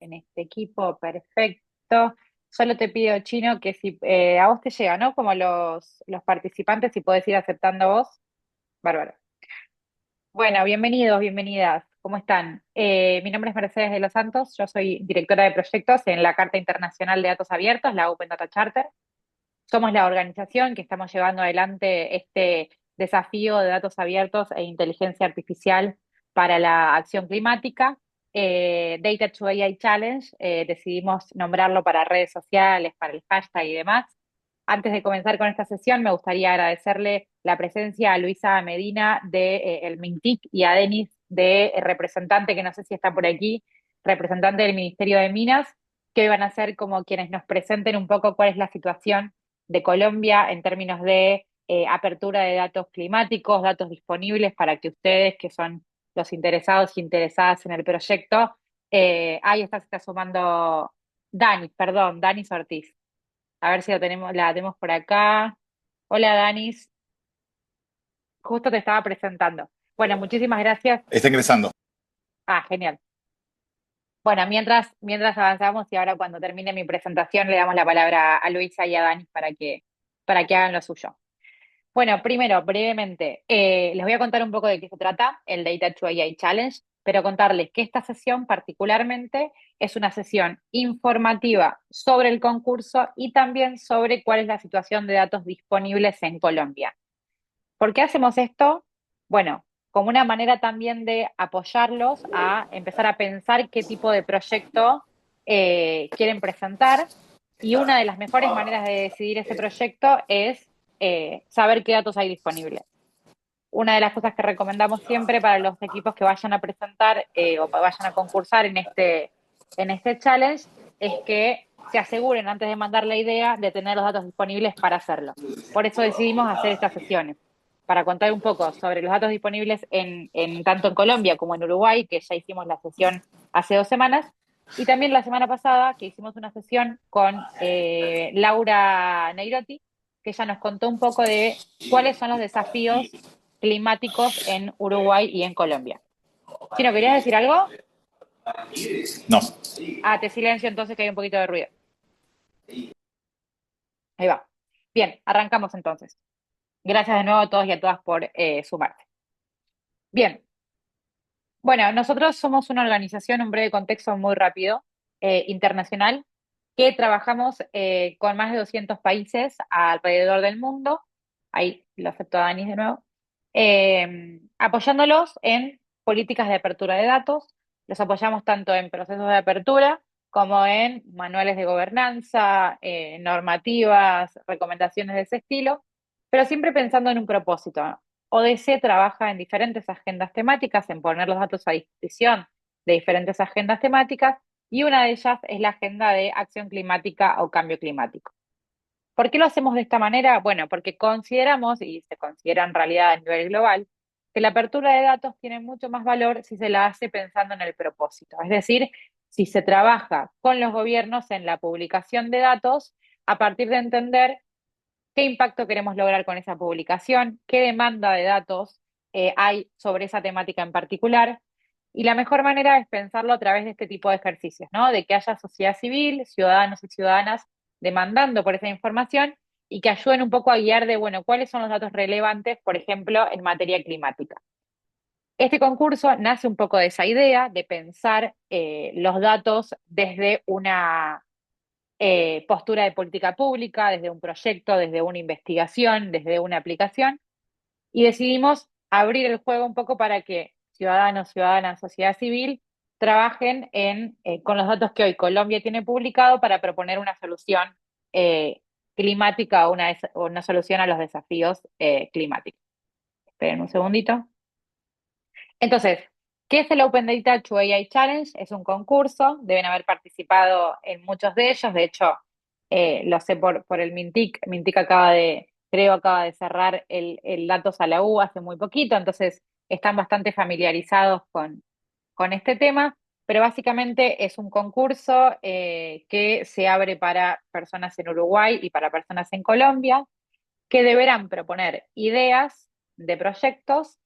en este equipo, perfecto. Solo te pido, Chino, que si a vos te llega, ¿no? Como los participantes, si podés ir aceptando vos. Bárbaro. Bueno, bienvenidos, bienvenidas. ¿Cómo están? Mi nombre es Mercedes de los Santos, yo soy directora de proyectos en la Carta Internacional de Datos Abiertos, la Open Data Charter. Somos la organización que estamos llevando adelante este desafío de datos abiertos e inteligencia artificial para la acción climática. Data to AI Challenge, decidimos nombrarlo para redes sociales, para el hashtag y demás. Antes de comenzar con esta sesión, me gustaría agradecerle la presencia a Luisa Medina de el MINTIC y a Denis de representante, que no sé si está por aquí, representante del Ministerio de Minas, que hoy van a ser como quienes nos presenten un poco cuál es la situación de Colombia en términos de apertura de datos climáticos, datos disponibles para que ustedes, que son los interesados y interesadas en el proyecto, ahí está, se está sumando Dani, perdón, Danis Ortiz. A ver si la tenemos por acá. Hola, Danis. Justo te estaba presentando. Bueno, muchísimas gracias. Está ingresando. Ah, genial. Bueno, mientras avanzamos y ahora cuando termine mi presentación le damos la palabra a Luisa y a Danis para que hagan lo suyo. Bueno, primero, brevemente, les voy a contar un poco de qué se trata el Data to AI Challenge, pero contarles que esta sesión particularmente es una sesión informativa sobre el concurso y también sobre cuál es la situación de datos disponibles en Colombia. ¿Por qué hacemos esto? Bueno, como una manera también de apoyarlos a empezar a pensar qué tipo de proyecto quieren presentar. Y una de las mejores maneras de decidir ese proyecto es saber qué datos hay disponibles. Una de las cosas que recomendamos siempre para los equipos que vayan a presentar o vayan a concursar en este challenge es que se aseguren antes de mandar la idea de tener los datos disponibles para hacerlo. Por eso decidimos hacer estas sesiones, para contar un poco sobre los datos disponibles tanto en Colombia como en Uruguay, que ya hicimos la sesión hace 2 semanas, y también la semana pasada que hicimos una sesión con Laura Neirotti, que ella nos contó un poco de cuáles son los desafíos climáticos en Uruguay y en Colombia. Chino, ¿querías decir algo? No. Ah, te silencio entonces que hay un poquito de ruido. Ahí va. Bien, arrancamos entonces. Gracias de nuevo a todos y a todas por sumarse. Bien, bueno, nosotros somos una organización, un breve contexto muy rápido, internacional, que trabajamos con más de 200 países alrededor del mundo. Ahí lo acepto a Dani de nuevo. Apoyándolos en políticas de apertura de datos. Los apoyamos tanto en procesos de apertura como en manuales de gobernanza, normativas, recomendaciones de ese estilo, pero siempre pensando en un propósito, ¿no? ODC trabaja en diferentes agendas temáticas, en poner los datos a disposición de diferentes agendas temáticas, y una de ellas es la agenda de acción climática o cambio climático. ¿Por qué lo hacemos de esta manera? Bueno, porque consideramos, y se considera en realidad a nivel global, que la apertura de datos tiene mucho más valor si se la hace pensando en el propósito. Es decir, si se trabaja con los gobiernos en la publicación de datos a partir de entender qué impacto queremos lograr con esa publicación, qué demanda de datos hay sobre esa temática en particular. Y la mejor manera es pensarlo a través de este tipo de ejercicios, ¿no? De que haya sociedad civil, ciudadanos y ciudadanas demandando por esa información y que ayuden un poco a guiar de, bueno, cuáles son los datos relevantes, por ejemplo, en materia climática. Este concurso nace un poco de esa idea de pensar los datos desde una postura de política pública, desde un proyecto, desde una investigación, desde una aplicación, y decidimos abrir el juego un poco para que ciudadanos, ciudadanas, sociedad civil trabajen con los datos que hoy Colombia tiene publicado para proponer una solución climática o una solución a los desafíos climáticos. Esperen un segundito. Entonces, ¿qué es el Open Data to AI Challenge? Es un concurso, deben haber participado en muchos de ellos, de hecho, lo sé por el Mintic. Mintic creo acaba de cerrar el Datos a la U hace muy poquito, entonces están bastante familiarizados con este tema, pero básicamente es un concurso que se abre para personas en Uruguay y para personas en Colombia, que deberán proponer ideas de proyectos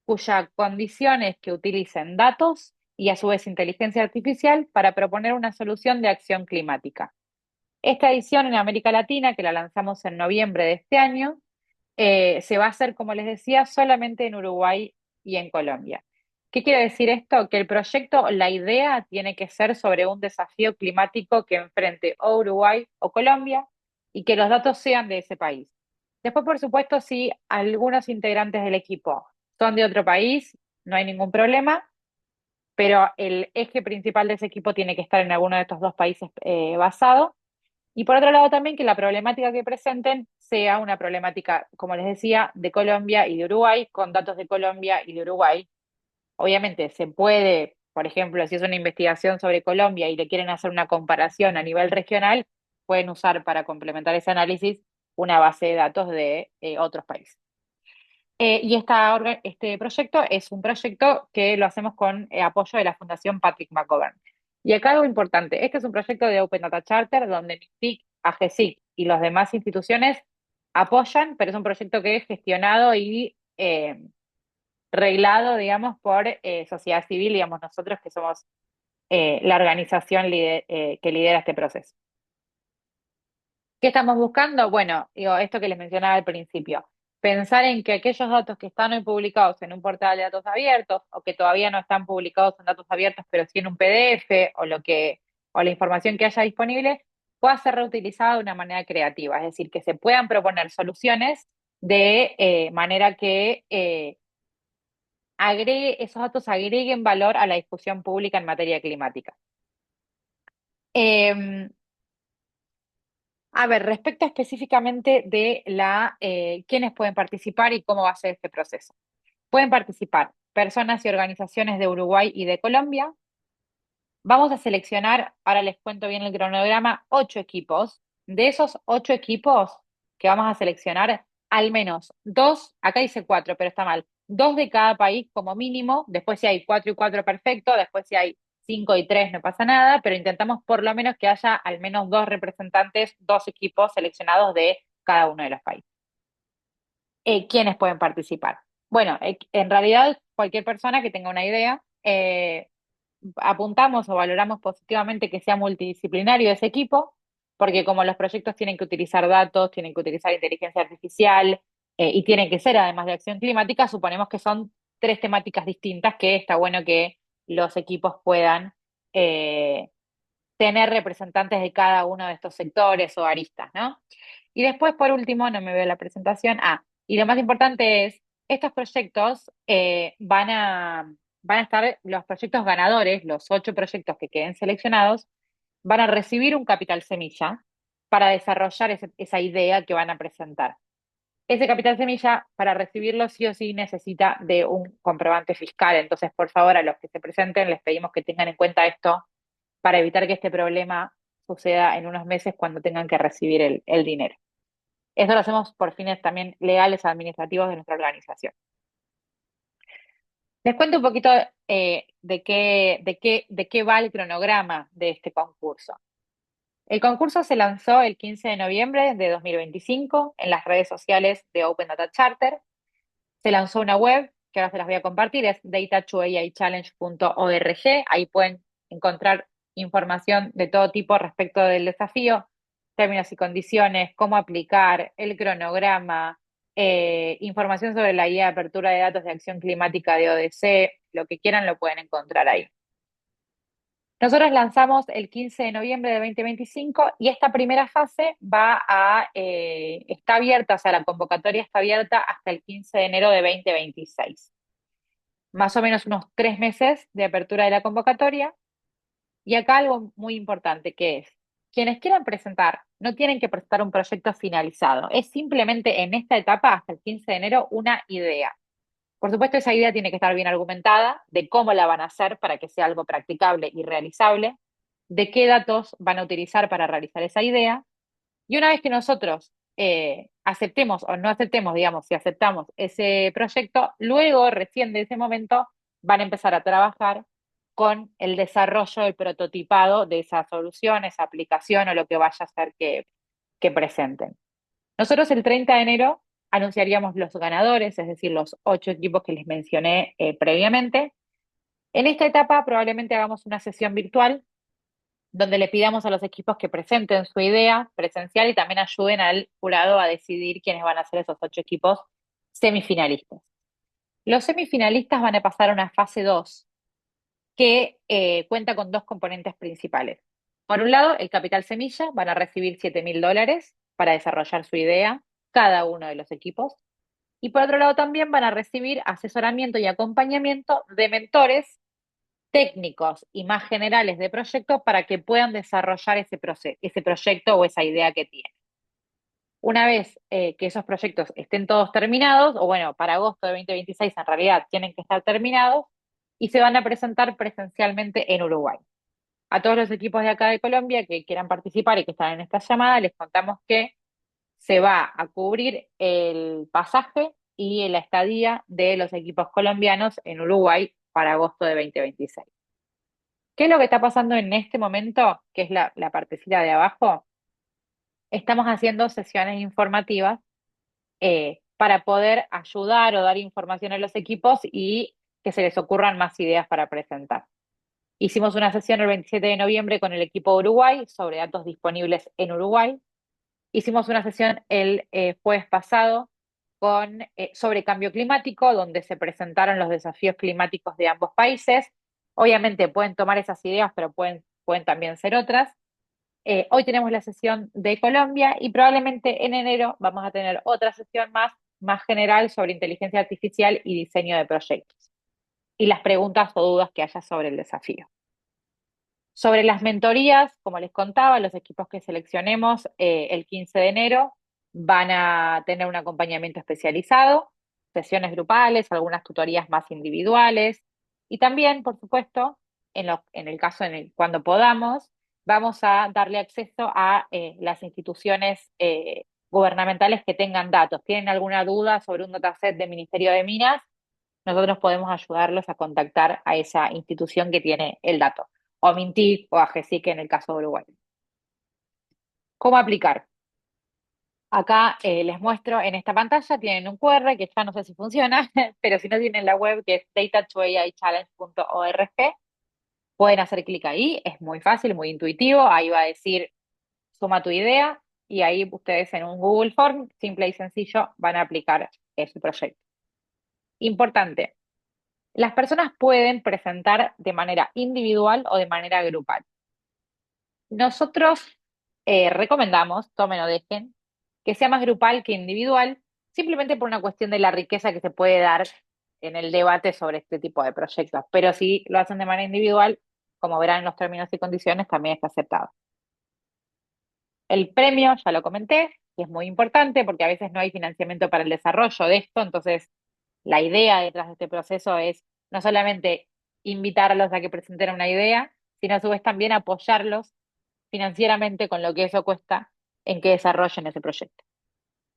cuya condición es que utilicen datos y a su vez inteligencia artificial para proponer una solución de acción climática. Esta edición en América Latina, que la lanzamos en noviembre de este año, se va a hacer, como les decía, solamente en Uruguay y en Colombia. ¿Qué quiere decir esto? Que el proyecto, la idea tiene que ser sobre un desafío climático que enfrente o Uruguay o Colombia y que los datos sean de ese país. Después, por supuesto, si algunos integrantes del equipo son de otro país, no hay ningún problema, pero el eje principal de ese equipo tiene que estar en alguno de estos dos países basado. Y por otro lado también que la problemática que presenten sea una problemática, como les decía, de Colombia y de Uruguay, con datos de Colombia y de Uruguay. Obviamente se puede, por ejemplo, si es una investigación sobre Colombia y le quieren hacer una comparación a nivel regional, pueden usar para complementar ese análisis una base de datos de otros países. Este proyecto es un proyecto que lo hacemos con apoyo de la Fundación Patrick McGovern. Y acá algo importante, este es un proyecto de Open Data Charter donde MICTIC, AGESIC y las demás instituciones apoyan, pero es un proyecto que es gestionado y reglado, digamos, por sociedad civil, digamos, nosotros que somos la organización que lidera este proceso. ¿Qué estamos buscando? Bueno, digo, esto que les mencionaba al principio, pensar en que aquellos datos que están hoy publicados en un portal de datos abiertos o que todavía no están publicados en datos abiertos, pero sí en un PDF o la información que haya disponible, pueda ser reutilizada de una manera creativa, es decir, que se puedan proponer soluciones de manera que esos datos agreguen valor a la discusión pública en materia climática. Em, A ver, respecto específicamente de quiénes pueden participar y cómo va a ser este proceso. Pueden participar personas y organizaciones de Uruguay y de Colombia. Vamos a seleccionar, ahora les cuento bien el cronograma, 8 equipos. De esos 8 equipos que vamos a seleccionar, al menos dos, acá dice 4, pero está mal, dos de cada país como mínimo. Después si hay 4 y 4, perfecto. Después si hay 5 y 3, no pasa nada, pero intentamos por lo menos que haya al menos dos representantes, 2 equipos seleccionados de cada uno de los países. ¿Quiénes pueden participar? Bueno, en realidad cualquier persona que tenga una idea, apuntamos o valoramos positivamente que sea multidisciplinario ese equipo, porque como los proyectos tienen que utilizar datos, tienen que utilizar inteligencia artificial y tienen que ser además de acción climática, suponemos que son 3 temáticas distintas que está bueno que los equipos puedan eh, tener representantes de cada uno de estos sectores o aristas, ¿no? Y después, por último, no me veo la presentación. Y lo más importante es, estos proyectos van a estar, los proyectos ganadores, los 8 proyectos que queden seleccionados, van a recibir un capital semilla para desarrollar esa idea que van a presentar. Ese capital semilla, para recibirlo sí o sí necesita de un comprobante fiscal. Entonces, por favor, a los que se presenten, les pedimos que tengan en cuenta esto para evitar que este problema suceda en unos meses cuando tengan que recibir el dinero. Eso lo hacemos por fines también legales administrativos de nuestra organización. Les cuento un poquito de qué va el cronograma de este concurso. El concurso se lanzó el 15 de noviembre de 2025 en las redes sociales de Open Data Charter. Se lanzó una web, que ahora se las voy a compartir, es data2aichallenge.org. Ahí pueden encontrar información de todo tipo respecto del desafío, términos y condiciones, cómo aplicar, el cronograma, información sobre la guía de apertura de datos de acción climática de ODC, lo que quieran lo pueden encontrar ahí. Nosotros lanzamos el 15 de noviembre de 2025 y esta primera fase está abierta, o sea, la convocatoria está abierta hasta el 15 de enero de 2026. Más o menos unos 3 meses de apertura de la convocatoria. Y acá algo muy importante que es, quienes quieran presentar no tienen que presentar un proyecto finalizado, es simplemente en esta etapa, hasta el 15 de enero, una idea. Por supuesto, esa idea tiene que estar bien argumentada de cómo la van a hacer para que sea algo practicable y realizable, de qué datos van a utilizar para realizar esa idea. Y una vez que nosotros aceptemos o no aceptemos, digamos, si aceptamos ese proyecto, luego, recién de ese momento, van a empezar a trabajar con el desarrollo, el prototipado de esa solución, esa aplicación o lo que vaya a ser que presenten. Nosotros el 30 de enero anunciaríamos los ganadores, es decir, los 8 equipos que les mencioné previamente. En esta etapa probablemente hagamos una sesión virtual donde le pidamos a los equipos que presenten su idea presencial y también ayuden al jurado a decidir quiénes van a ser esos 8 equipos semifinalistas. Los semifinalistas van a pasar a una fase 2 que cuenta con dos componentes principales. Por un lado, el capital semilla, van a recibir $7.000 para desarrollar su idea, cada uno de los equipos. Y por otro lado, también van a recibir asesoramiento y acompañamiento de mentores técnicos y más generales de proyecto para que puedan desarrollar ese proyecto o esa idea que tienen. Una vez que esos proyectos estén todos terminados, o bueno, para agosto de 2026 en realidad tienen que estar terminados, y se van a presentar presencialmente en Uruguay. A todos los equipos de acá de Colombia que quieran participar y que están en esta llamada, les contamos que se va a cubrir el pasaje y la estadía de los equipos colombianos en Uruguay para agosto de 2026. ¿Qué es lo que está pasando en este momento? Que es la partecita de abajo. Estamos haciendo sesiones informativas para poder ayudar o dar información a los equipos y que se les ocurran más ideas para presentar. Hicimos una sesión el 27 de noviembre con el equipo Uruguay sobre datos disponibles en Uruguay. Hicimos una sesión el jueves pasado sobre cambio climático, donde se presentaron los desafíos climáticos de ambos países. Obviamente pueden tomar esas ideas, pero pueden también ser otras. Hoy tenemos la sesión de Colombia y probablemente en enero vamos a tener otra sesión más general sobre inteligencia artificial y diseño de proyectos y las preguntas o dudas que haya sobre el desafío. Sobre las mentorías, como les contaba, los equipos que seleccionemos el 15 de enero van a tener un acompañamiento especializado, sesiones grupales, algunas tutorías más individuales y también, por supuesto, en el caso cuando podamos, vamos a darle acceso a las instituciones gubernamentales que tengan datos. ¿Tienen alguna duda sobre un dataset del Ministerio de Minas? Nosotros podemos ayudarlos a contactar a esa institución que tiene el dato, o a Mintic o a GESIC en el caso de Uruguay. ¿Cómo aplicar? Acá les muestro en esta pantalla, tienen un QR que ya no sé si funciona, pero si no tienen la web que es data2aichallenge.org, pueden hacer clic ahí, es muy fácil, muy intuitivo, ahí va a decir suma tu idea y ahí ustedes en un Google Form, simple y sencillo, van a aplicar su proyecto. Importante, las personas pueden presentar de manera individual o de manera grupal. Nosotros recomendamos, tomen o dejen, que sea más grupal que individual, simplemente por una cuestión de la riqueza que se puede dar en el debate sobre este tipo de proyectos. Pero si lo hacen de manera individual, como verán en los términos y condiciones, también está aceptado. El premio, ya lo comenté, que es muy importante porque a veces no hay financiamiento para el desarrollo de esto, entonces la idea detrás de este proceso es no solamente invitarlos a que presenten una idea, sino a su vez también apoyarlos financieramente con lo que eso cuesta en que desarrollen ese proyecto.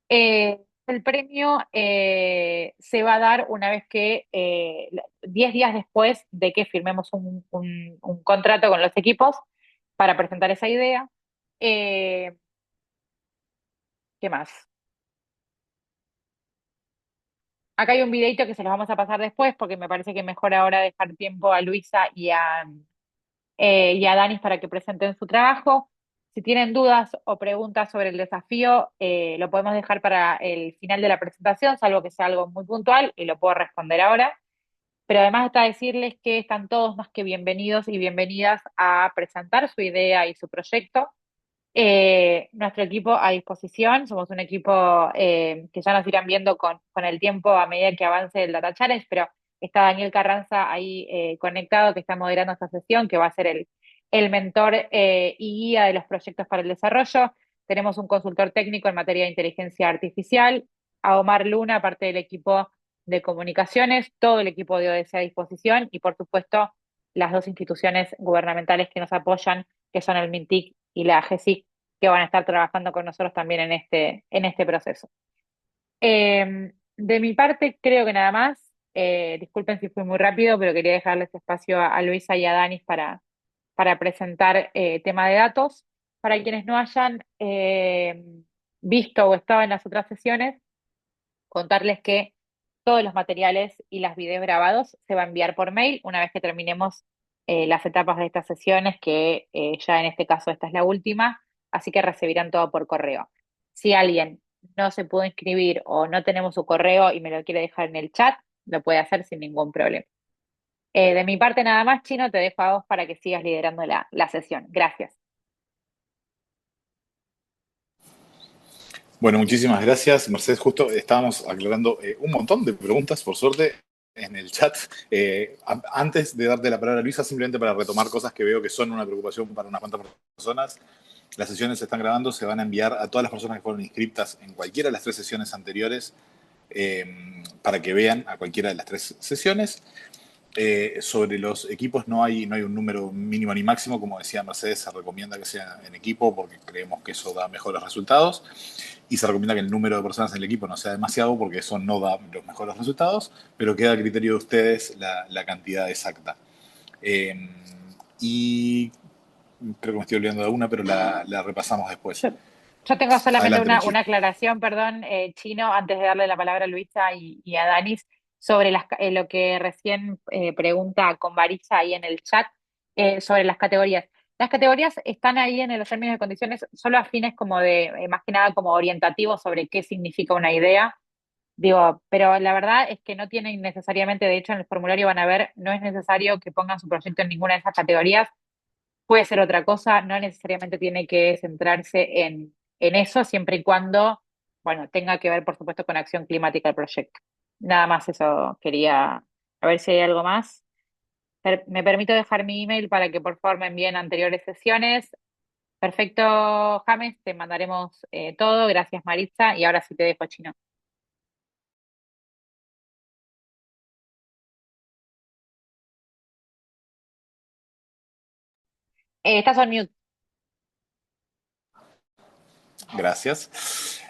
El premio se va a dar una vez que 10 días después de que firmemos un contrato con los equipos para presentar esa idea. Eh, ¿Qué más? Acá hay un videito que se los vamos a pasar después porque me parece que mejor ahora dejar tiempo a Luisa y a Danis para que presenten su trabajo. Si tienen dudas o preguntas sobre el desafío, lo podemos dejar para el final de la presentación, salvo que sea algo muy puntual y lo puedo responder ahora. Pero además está decirles que están todos más que bienvenidos y bienvenidas a presentar su idea y su proyecto. Nuestro equipo a disposición, somos un equipo que ya nos irán viendo con el tiempo a medida que avance el Data Challenge, pero está Daniel Carranza ahí conectado, que está moderando esta sesión, que va a ser el mentor y guía de los proyectos para el desarrollo. Tenemos un consultor técnico en materia de inteligencia artificial, a Omar Luna, parte del equipo de comunicaciones, todo el equipo de ODS a disposición y por supuesto las dos instituciones gubernamentales que nos apoyan, que son el MINTIC y la GESIC, que van a estar trabajando con nosotros también en este proceso. De mi parte, creo que nada más. Disculpen si fui muy rápido, pero quería dejarles espacio a Luisa y a Danis para presentar tema de datos. Para quienes no hayan visto o estado en las otras sesiones, contarles que todos los materiales y las videos grabados se va a enviar por mail una vez que terminemos las etapas de estas sesiones, que ya en este caso esta es la última, así que recibirán todo por correo. Si alguien no se pudo inscribir o no tenemos su correo y me lo quiere dejar en el chat, lo puede hacer sin ningún problema. De mi parte nada más, Chino, te dejo a vos para que sigas liderando la sesión. Gracias. Bueno, muchísimas gracias, Mercedes. Justo estábamos aclarando un montón de preguntas, por suerte, en el chat. Antes de darte la palabra a Luisa, simplemente para retomar cosas que veo que son una preocupación para unas cuantas personas. Las sesiones se están grabando, se van a enviar a todas las personas que fueron inscritas en cualquiera de las 3 sesiones anteriores para que vean a cualquiera de las 3 sesiones. Sobre los equipos no hay un número mínimo ni máximo, como decía Mercedes, se recomienda que sea en equipo porque creemos que eso da mejores resultados y se recomienda que el número de personas en el equipo no sea demasiado porque eso no da los mejores resultados, pero queda a criterio de ustedes la cantidad exacta. Y creo que me estoy olvidando de una, pero la repasamos después. Yo tengo solamente Adelante, Luchi. una aclaración, perdón, Chino, antes de darle la palabra a Luisa y a Danis, sobre lo que recién pregunta con Varisa ahí en el chat, sobre las categorías. Las categorías están ahí en los términos y condiciones solo a fines como de, más que nada como orientativos sobre qué significa una idea. Digo, pero la verdad es que no tienen necesariamente, de hecho en el formulario van a ver, no es necesario que pongan su proyecto en ninguna de esas categorías. Puede ser otra cosa, no necesariamente tiene que centrarse en eso, siempre y cuando, bueno, tenga que ver, por supuesto, con acción climática el proyecto. Nada más eso quería, a ver si hay algo más. Me permito dejar mi email para que por favor me envíen anteriores sesiones. Perfecto, James, te mandaremos todo. Gracias, Maritza. Y ahora sí te dejo, Chino. Estás on mute. Gracias.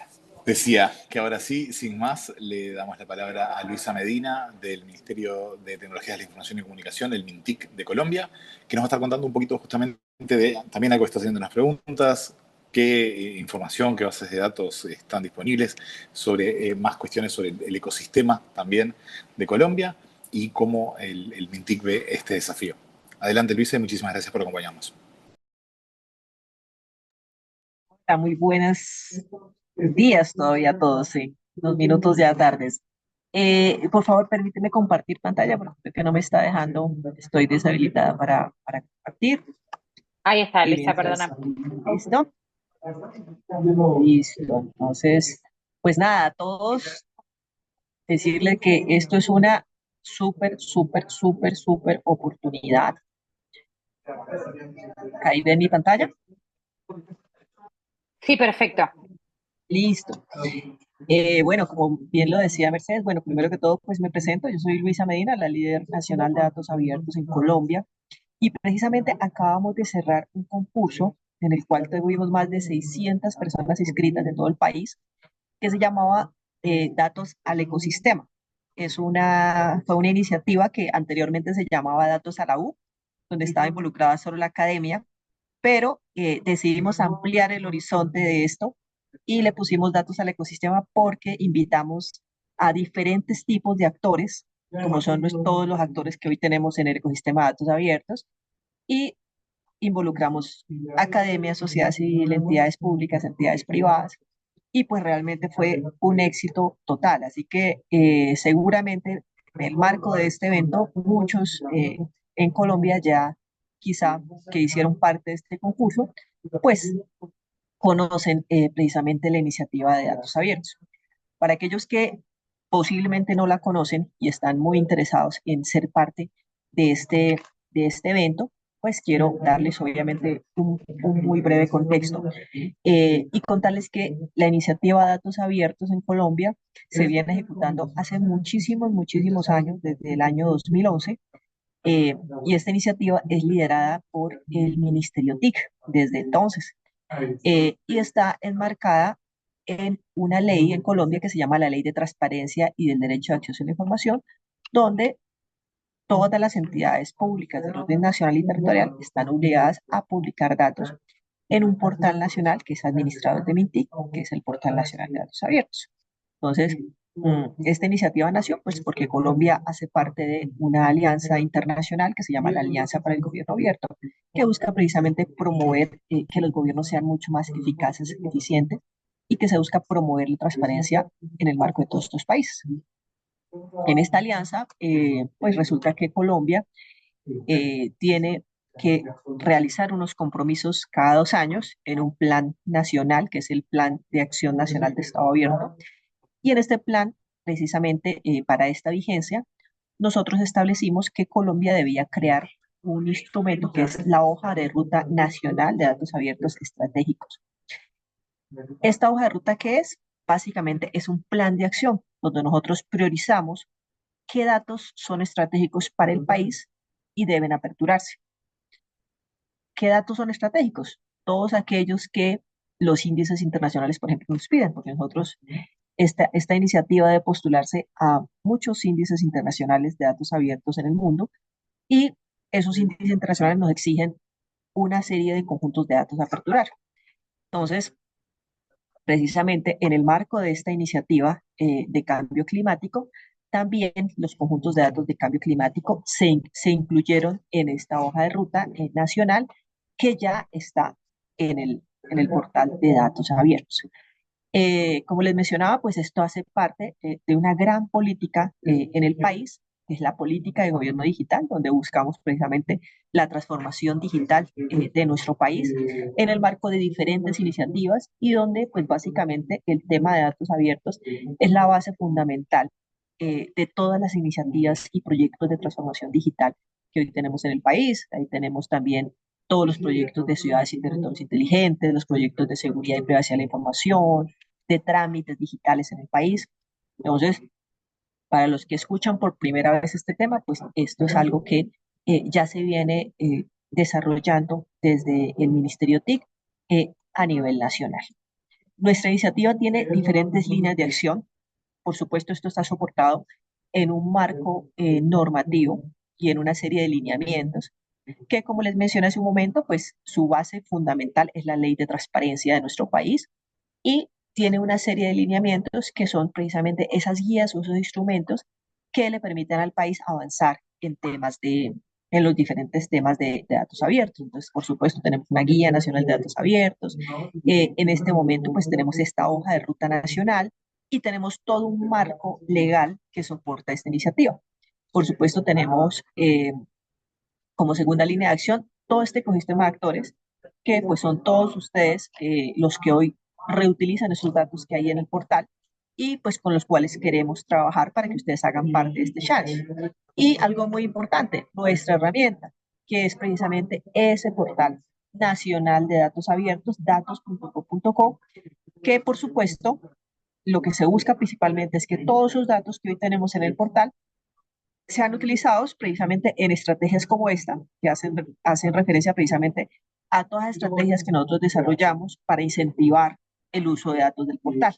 Decía que ahora sí, sin más, le damos la palabra a Luisa Medina del Ministerio de Tecnologías de la Información y Comunicación, el MINTIC de Colombia, que nos va a estar contando un poquito justamente de también algo que está haciendo unas preguntas, qué información, qué bases de datos están disponibles, sobre más cuestiones sobre el ecosistema también de Colombia y cómo el MINTIC ve este desafío. Adelante, Luisa, y muchísimas gracias por acompañarnos. Muy buenos días todavía a todos, sí. Unos minutos ya tardes. Por favor, permíteme compartir pantalla porque creo que no me está dejando. Estoy deshabilitada para compartir. Ahí está, Y Luisa, mientras, perdona. ¿listo? Listo. Entonces, pues nada, a todos decirles que esto es una súper oportunidad. Ahí ven mi pantalla. Sí, perfecto. Listo. Bueno, como bien lo decía Mercedes, bueno, primero que todo, pues me presento. Yo soy Luisa Medina, la líder nacional de datos abiertos en Colombia. Y precisamente acabamos de cerrar un concurso en el cual tuvimos más de 600 personas inscritas de todo el país, que se llamaba Datos al Ecosistema. Fue una iniciativa que anteriormente se llamaba Datos a la U, donde estaba involucrada solo la academia, pero decidimos ampliar el horizonte de esto y le pusimos datos al ecosistema porque invitamos a diferentes tipos de actores, como son todos los actores que hoy tenemos en el ecosistema de datos abiertos, y involucramos academia, sociedad civil, entidades públicas, entidades privadas, y pues realmente fue un éxito total. Así que seguramente en el marco de este evento, muchos en Colombia ya quizá que hicieron parte de este concurso, pues conocen precisamente la iniciativa de datos abiertos. Para aquellos que posiblemente no la conocen y están muy interesados en ser parte de de este evento, pues quiero darles obviamente un muy breve contexto y contarles que la iniciativa Datos Abiertos en Colombia se viene ejecutando hace muchísimos años, desde el año 2011, eh, y esta iniciativa es liderada por el Ministerio TIC desde entonces y está enmarcada en una ley en Colombia que se llama la Ley de Transparencia y del Derecho de Acceso a la Información, donde todas las entidades públicas del orden nacional y territorial están obligadas a publicar datos en un portal nacional que es administrado desde MINTIC, que es el Portal Nacional de Datos Abiertos. Entonces, esta iniciativa nació pues porque Colombia hace parte de una alianza internacional que se llama la Alianza para el Gobierno Abierto, que busca precisamente promover que los gobiernos sean mucho más eficaces, eficientes, y que se busca promover la transparencia en el marco de todos estos países. En esta alianza, pues resulta que Colombia tiene que realizar unos compromisos cada 2 años en un plan nacional, que es el Plan de Acción Nacional de Estado Abierto. Y en este plan, precisamente para esta vigencia, nosotros establecimos que Colombia debía crear un instrumento que es la hoja de ruta nacional de datos abiertos estratégicos. ¿Esta hoja de ruta qué es? Básicamente es un plan de acción donde nosotros priorizamos qué datos son estratégicos para el país y deben aperturarse. ¿Qué datos son estratégicos? Todos aquellos que los índices internacionales, por ejemplo, nos piden, porque nosotros, esta iniciativa de postularse a muchos índices internacionales de datos abiertos en el mundo, y esos índices internacionales nos exigen una serie de conjuntos de datos a aperturar. Entonces, precisamente en el marco de esta iniciativa de cambio climático, también los conjuntos de datos de cambio climático se incluyeron en esta hoja de ruta nacional que ya está en el portal de datos abiertos. Como les mencionaba, pues esto hace parte de una gran política en el país, que es la política de gobierno digital, donde buscamos precisamente la transformación digital de nuestro país en el marco de diferentes iniciativas y donde pues básicamente el tema de datos abiertos es la base fundamental de todas las iniciativas y proyectos de transformación digital que hoy tenemos en el país. Ahí tenemos también todos los proyectos de ciudades y territorios inteligentes, los proyectos de seguridad y privacidad de la información, de trámites digitales en el país. Entonces, para los que escuchan por primera vez este tema, pues esto es algo que ya se viene desarrollando desde el Ministerio TIC a nivel nacional. Nuestra iniciativa tiene diferentes líneas de acción. Por supuesto, esto está soportado en un marco normativo y en una serie de lineamientos que, como les mencioné hace un momento, pues su base fundamental es la ley de transparencia de nuestro país y tiene una serie de lineamientos que son precisamente esas guías o esos instrumentos que le permiten al país avanzar en los diferentes temas de datos abiertos. Entonces, por supuesto, tenemos una guía nacional de datos abiertos. En este momento, pues tenemos esta hoja de ruta nacional y tenemos todo un marco legal que soporta esta iniciativa. Por supuesto, tenemos como segunda línea de acción todo este ecosistema de actores que pues son todos ustedes los que hoy reutilizan esos datos que hay en el portal y pues con los cuales queremos trabajar para que ustedes hagan parte de este challenge. Y algo muy importante, nuestra herramienta, que es precisamente ese portal nacional de datos abiertos, datos.co.co, que por supuesto lo que se busca principalmente es que todos esos datos que hoy tenemos en el portal sean utilizados precisamente en estrategias como esta, que hacen referencia precisamente a todas las estrategias que nosotros desarrollamos para incentivar el uso de datos del portal,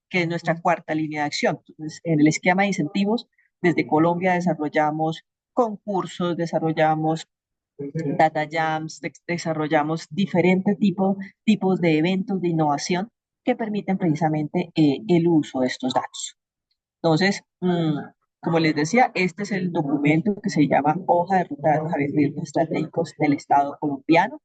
que es nuestra cuarta línea de acción. Entonces, en el esquema de incentivos, desde Colombia desarrollamos concursos, desarrollamos data jams, desarrollamos diferentes tipos de eventos de innovación que permiten precisamente el uso de estos datos. Entonces, como les decía, este es el documento que se llama Hoja de Ruta de Datos Abiertos Estratégicos del Estado colombiano.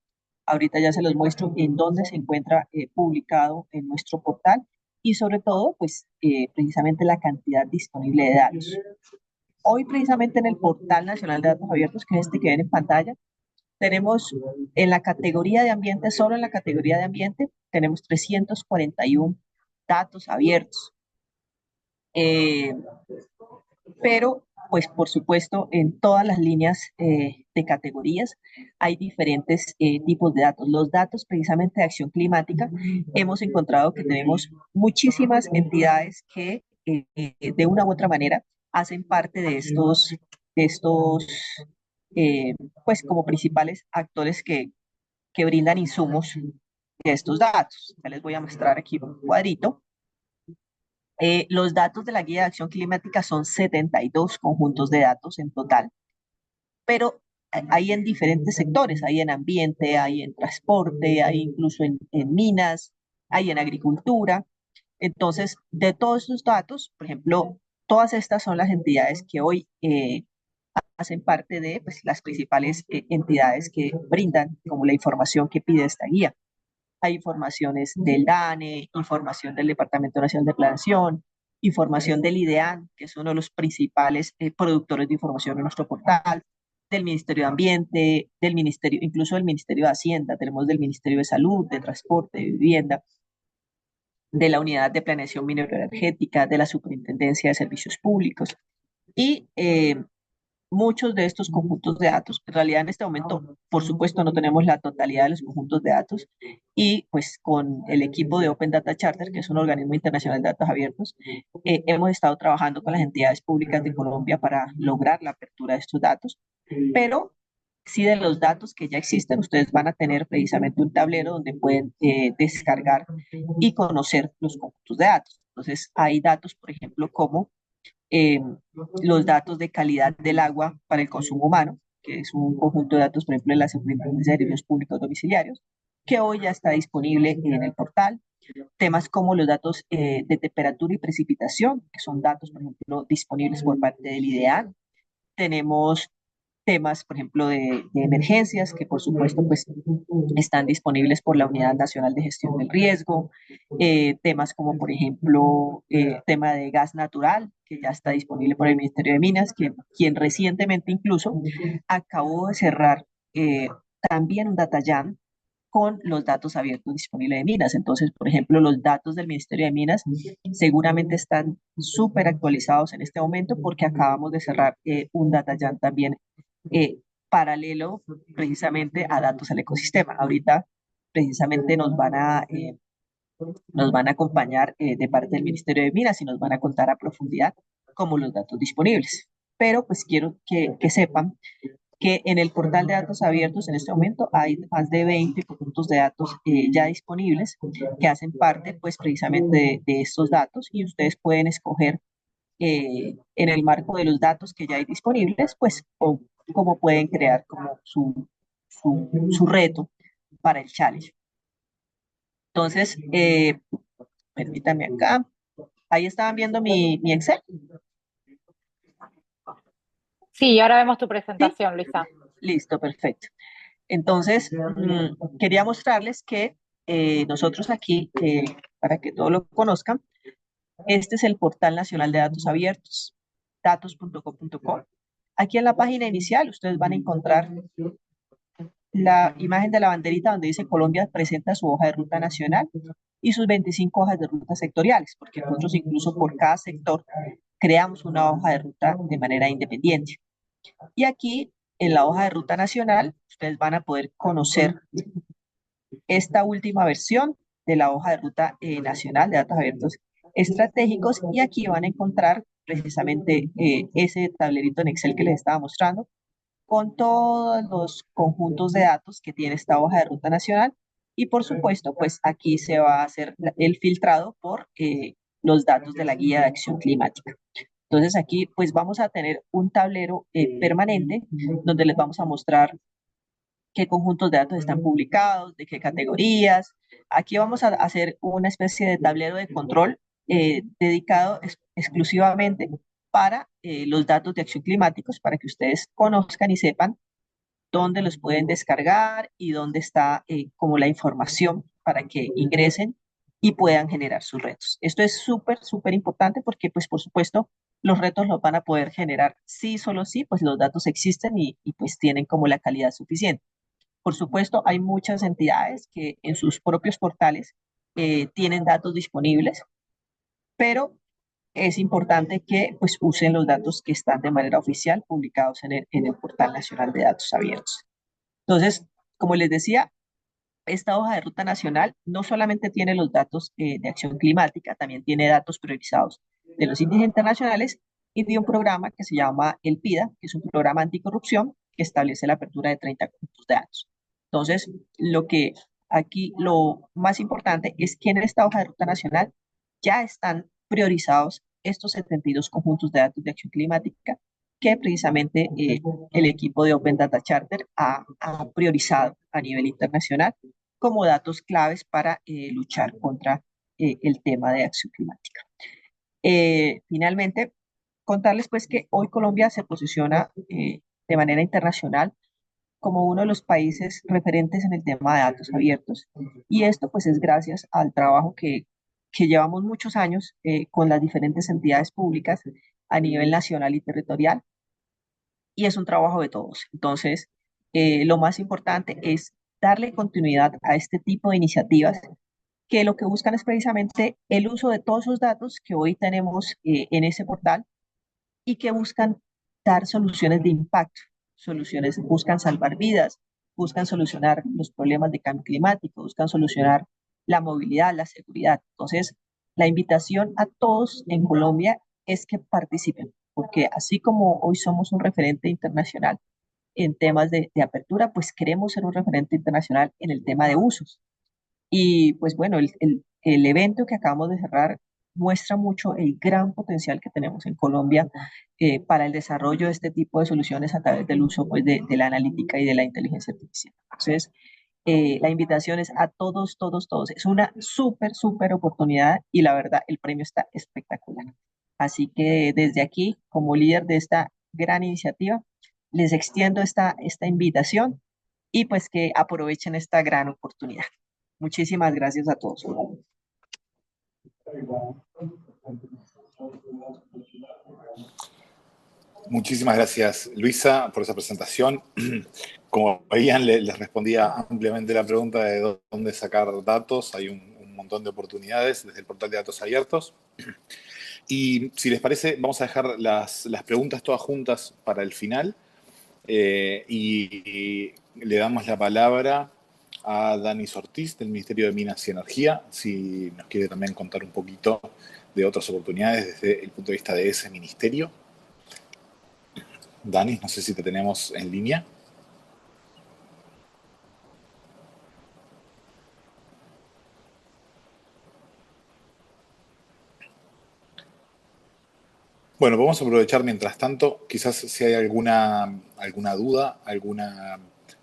Ahorita ya se los muestro en dónde se encuentra publicado en nuestro portal y sobre todo, pues, precisamente la cantidad disponible de datos. Hoy, precisamente en el Portal Nacional de Datos Abiertos, que es este que ven en pantalla, tenemos en la categoría de ambiente, solo en la categoría de ambiente, tenemos 341 datos abiertos. Pero pues por supuesto en todas las líneas de categorías hay diferentes tipos de datos. Los datos precisamente de acción climática, hemos encontrado que tenemos muchísimas entidades que de una u otra manera hacen parte de estos pues como principales actores que brindan insumos de estos datos. Ya les voy a mostrar aquí un cuadrito. Los datos de la Guía de Acción Climática son 72 conjuntos de datos en total, pero hay en diferentes sectores, hay en ambiente, hay en transporte, hay incluso en minas, hay en agricultura. Entonces, de todos estos datos, por ejemplo, todas estas son las entidades que hoy hacen parte de pues, las principales entidades que brindan como la información que pide esta guía. Hay informaciones del DANE, información del Departamento Nacional de Planeación, información del IDEAN, que es uno de los principales productores de información en nuestro portal, del Ministerio de Ambiente, del Ministerio, incluso del Ministerio de Hacienda, tenemos del Ministerio de Salud, de Transporte, de Vivienda, de la Unidad de Planeación Minero-Energética, de la Superintendencia de Servicios Públicos. Y muchos de estos conjuntos de datos, en realidad en este momento, por supuesto, no tenemos la totalidad de los conjuntos de datos y pues con el equipo de Open Data Charter, que es un organismo internacional de datos abiertos, hemos estado trabajando con las entidades públicas de Colombia para lograr la apertura de estos datos, pero sí de los datos que ya existen, ustedes van a tener precisamente un tablero donde pueden descargar y conocer los conjuntos de datos. Entonces, hay datos, por ejemplo, como eh, los datos de calidad del agua para el consumo humano, que es un conjunto de datos, por ejemplo, de la Superintendencia de Servicios Públicos Domiciliarios, que hoy ya está disponible en el portal. Temas como los datos de temperatura y precipitación, que son datos, por ejemplo, disponibles por parte del IDEAN. Tenemos temas, por ejemplo, de emergencias, que por supuesto pues, están disponibles por la Unidad Nacional de Gestión del Riesgo, temas como, por ejemplo, tema de gas natural, que ya está disponible por el Ministerio de Minas, quien recientemente incluso acabó de cerrar también un DataJam con los datos abiertos disponibles de Minas. Entonces, por ejemplo, los datos del Ministerio de Minas seguramente están súper actualizados en este momento porque acabamos de cerrar un DataJam también paralelo precisamente a datos al ecosistema. Ahorita precisamente nos van a acompañar de parte del Ministerio de Minas y nos van a contar a profundidad cómo los datos disponibles. Pero pues quiero que sepan que en el portal de datos abiertos en este momento hay más de 20 conjuntos de datos ya disponibles que hacen parte pues precisamente de estos datos y ustedes pueden escoger en el marco de los datos que ya hay disponibles pues cómo pueden crear como su reto para el challenge. Entonces, permítanme acá. Ahí estaban viendo mi Excel. Sí, ahora vemos tu Sí, presentación, Luisa. listo, perfecto. Entonces, quería mostrarles que nosotros aquí, para que todos lo conozcan, este es el Portal Nacional de Datos Abiertos, datos.com.co. Aquí en la página inicial ustedes van a encontrar la imagen de la banderita donde dice Colombia presenta su hoja de ruta nacional y sus 25 hojas de ruta sectoriales, porque nosotros incluso por cada sector creamos una hoja de ruta de manera independiente. Y aquí en la hoja de ruta nacional ustedes van a poder conocer esta última versión de la hoja de ruta nacional de datos abiertos estratégicos y aquí van a encontrar precisamente ese tablerito en Excel que les estaba mostrando con todos los conjuntos de datos que tiene esta hoja de ruta nacional y por supuesto pues aquí se va a hacer el filtrado por los datos de la guía de acción climática. Entonces aquí pues vamos a tener un tablero permanente donde les vamos a mostrar qué conjuntos de datos están publicados, de qué categorías. Aquí vamos a hacer una especie de tablero de control dedicado exclusivamente para los datos de acción climáticos, para que ustedes conozcan y sepan dónde los pueden descargar y dónde está como la información para que ingresen y puedan generar sus retos. Esto es súper, súper importante porque, pues, por supuesto, los retos los van a poder generar sí, solo sí, pues los datos existen y pues tienen como la calidad suficiente. Por supuesto, hay muchas entidades que en sus propios portales tienen datos disponibles, pero es importante que pues, usen los datos que están de manera oficial publicados en el Portal Nacional de Datos Abiertos. Entonces, como les decía, esta hoja de ruta nacional no solamente tiene los datos de acción climática, también tiene datos priorizados de los índices internacionales y de un programa que se llama el PIDA, que es un programa anticorrupción que establece la apertura de 30 puntos de datos. Entonces, lo que aquí lo más importante es que en esta hoja de ruta nacional ya están priorizados estos 72 conjuntos de datos de acción climática que precisamente el equipo de Open Data Charter ha priorizado a nivel internacional como datos claves para luchar contra el tema de acción climática. Finalmente, contarles pues que hoy Colombia se posiciona de manera internacional como uno de los países referentes en el tema de datos abiertos. Y esto pues es gracias al trabajo que llevamos muchos años con las diferentes entidades públicas a nivel nacional y territorial, y es un trabajo de todos. Entonces, lo más importante es darle continuidad a este tipo de iniciativas que lo que buscan es precisamente el uso de todos esos datos que hoy tenemos en ese portal y que buscan dar soluciones de impacto, soluciones, buscan salvar vidas, buscan solucionar los problemas de cambio climático, buscan solucionar la movilidad, la seguridad. Entonces, la invitación a todos en Colombia es que participen, porque así como hoy somos un referente internacional en temas de apertura, pues queremos ser un referente internacional en el tema de usos. Y pues bueno, el evento que acabamos de cerrar muestra mucho el gran potencial que tenemos en Colombia para el desarrollo de este tipo de soluciones a través del uso pues, de la analítica y de la inteligencia artificial. Entonces, la invitación es a todos, todos, todos. Es una súper, súper oportunidad y la verdad, el premio está espectacular. Así que desde aquí, como líder de esta gran iniciativa, les extiendo esta invitación y pues que aprovechen esta gran oportunidad. Muchísimas gracias a todos. Muchísimas gracias, Luisa, por esa presentación. Como veían, les respondía ampliamente la pregunta de dónde sacar datos. Hay un montón de oportunidades desde el portal de datos abiertos. Y si les parece, vamos a dejar las preguntas todas juntas para el final. Y le damos la palabra a Dani Ortiz del Ministerio de Minas y Energía, si nos quiere también contar un poquito de otras oportunidades desde el punto de vista de ese ministerio. Dani, no sé si te tenemos en línea. Bueno, vamos a aprovechar mientras tanto, quizás si hay alguna duda, alguna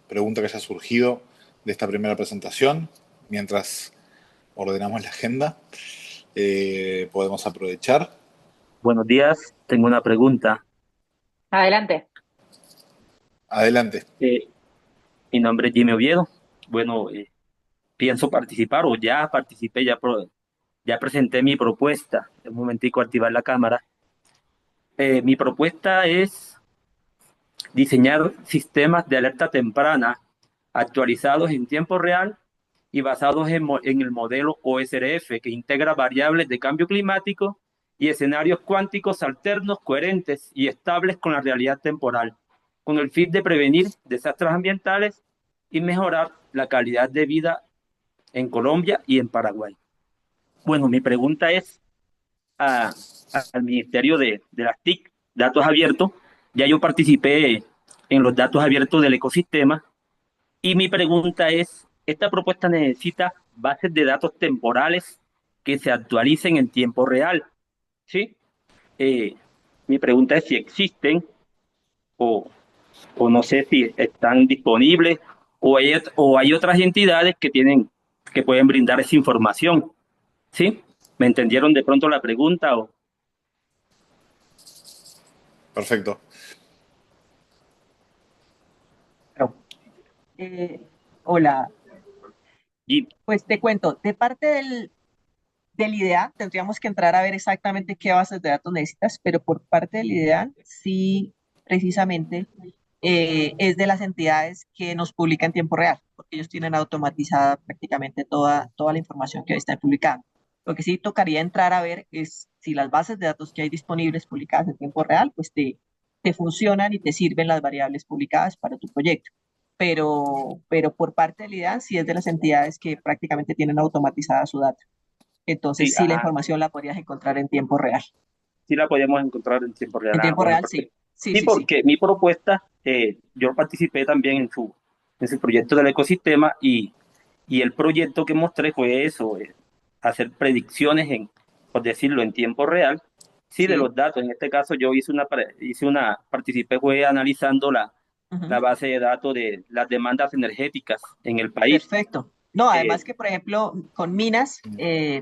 pregunta que haya surgido de esta primera presentación, mientras ordenamos la agenda, podemos aprovechar. Buenos días, tengo una pregunta. Adelante. Adelante. Mi nombre es Jimmy Oviedo. Bueno, pienso participar o ya participé, ya presenté mi propuesta. Un momentico, activar la cámara. Mi propuesta es diseñar sistemas de alerta temprana actualizados en tiempo real y basados en el modelo OSRF, que integra variables de cambio climático y escenarios cuánticos alternos, coherentes y estables con la realidad temporal, con el fin de prevenir desastres ambientales y mejorar la calidad de vida en Colombia y en Paraguay. Bueno, mi pregunta es a- al Ministerio de las TIC, Datos Abiertos. Ya yo participé en los datos abiertos del ecosistema y mi pregunta es, ¿esta propuesta necesita bases de datos temporales que se actualicen en tiempo real? ¿Sí? Eh, Mi pregunta es si existen o, o no sé si están disponibles o hay otras entidades que pueden brindar esa información. ¿Sí? ¿Me entendieron de pronto la pregunta? Perfecto. Eh, Hola, Y pues te cuento, de parte del IDEA tendríamos que entrar a ver exactamente qué bases de datos necesitas, pero por parte del IDEA sí, precisamente, es de las entidades que nos publican en tiempo real, porque ellos tienen automatizada prácticamente toda la información que está publicada. Lo que sí tocaría entrar a ver es si las bases de datos que hay disponibles publicadas en tiempo real, pues te funcionan y te sirven las variables publicadas para tu proyecto. Pero por parte del IDEA sí es de las entidades que prácticamente tienen automatizada su data. sí, Entonces, sí, la ajá, información la podrías encontrar en tiempo real. sí la podemos encontrar en tiempo real. En Ah, tiempo bueno, real, sí. perfecto. Sí, Sí, sí, sí. porque mi propuesta, yo participé también en su proyecto del ecosistema y el proyecto que mostré fue eso, hacer predicciones por decirlo, en tiempo real, sí, de Sí. los datos. En este caso yo participé fue analizando la Ujú. base de datos de las demandas energéticas en el país. Perfecto. No, Eh, además que, por ejemplo, con Minas,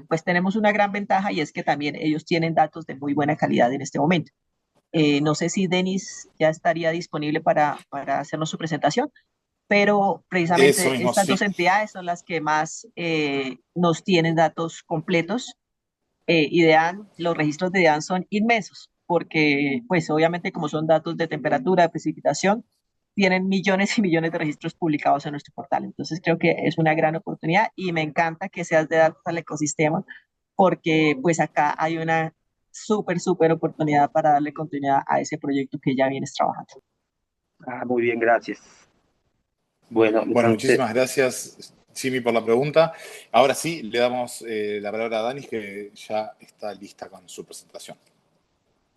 pues tenemos una gran ventaja y es que también ellos tienen datos de muy buena calidad en este momento. No sé si Denis ya estaría disponible para hacernos su presentación, pero Eso precisamente mismo, estas dos sí. entidades son las que más nos tienen datos completos y los registros de DEAN son inmensos, porque pues obviamente como son datos de temperatura, de precipitación, tienen millones y millones de registros publicados en nuestro portal. Entonces creo que es una gran oportunidad y me encanta que seas de datos al ecosistema, porque pues acá hay una súper oportunidad para darle continuidad a ese proyecto que ya vienes trabajando. muy bien, gracias. Bueno, Bueno, entonces, muchísimas gracias, Simi, por la pregunta. Ahora sí, le damos la palabra a Danis, que ya está lista con su presentación.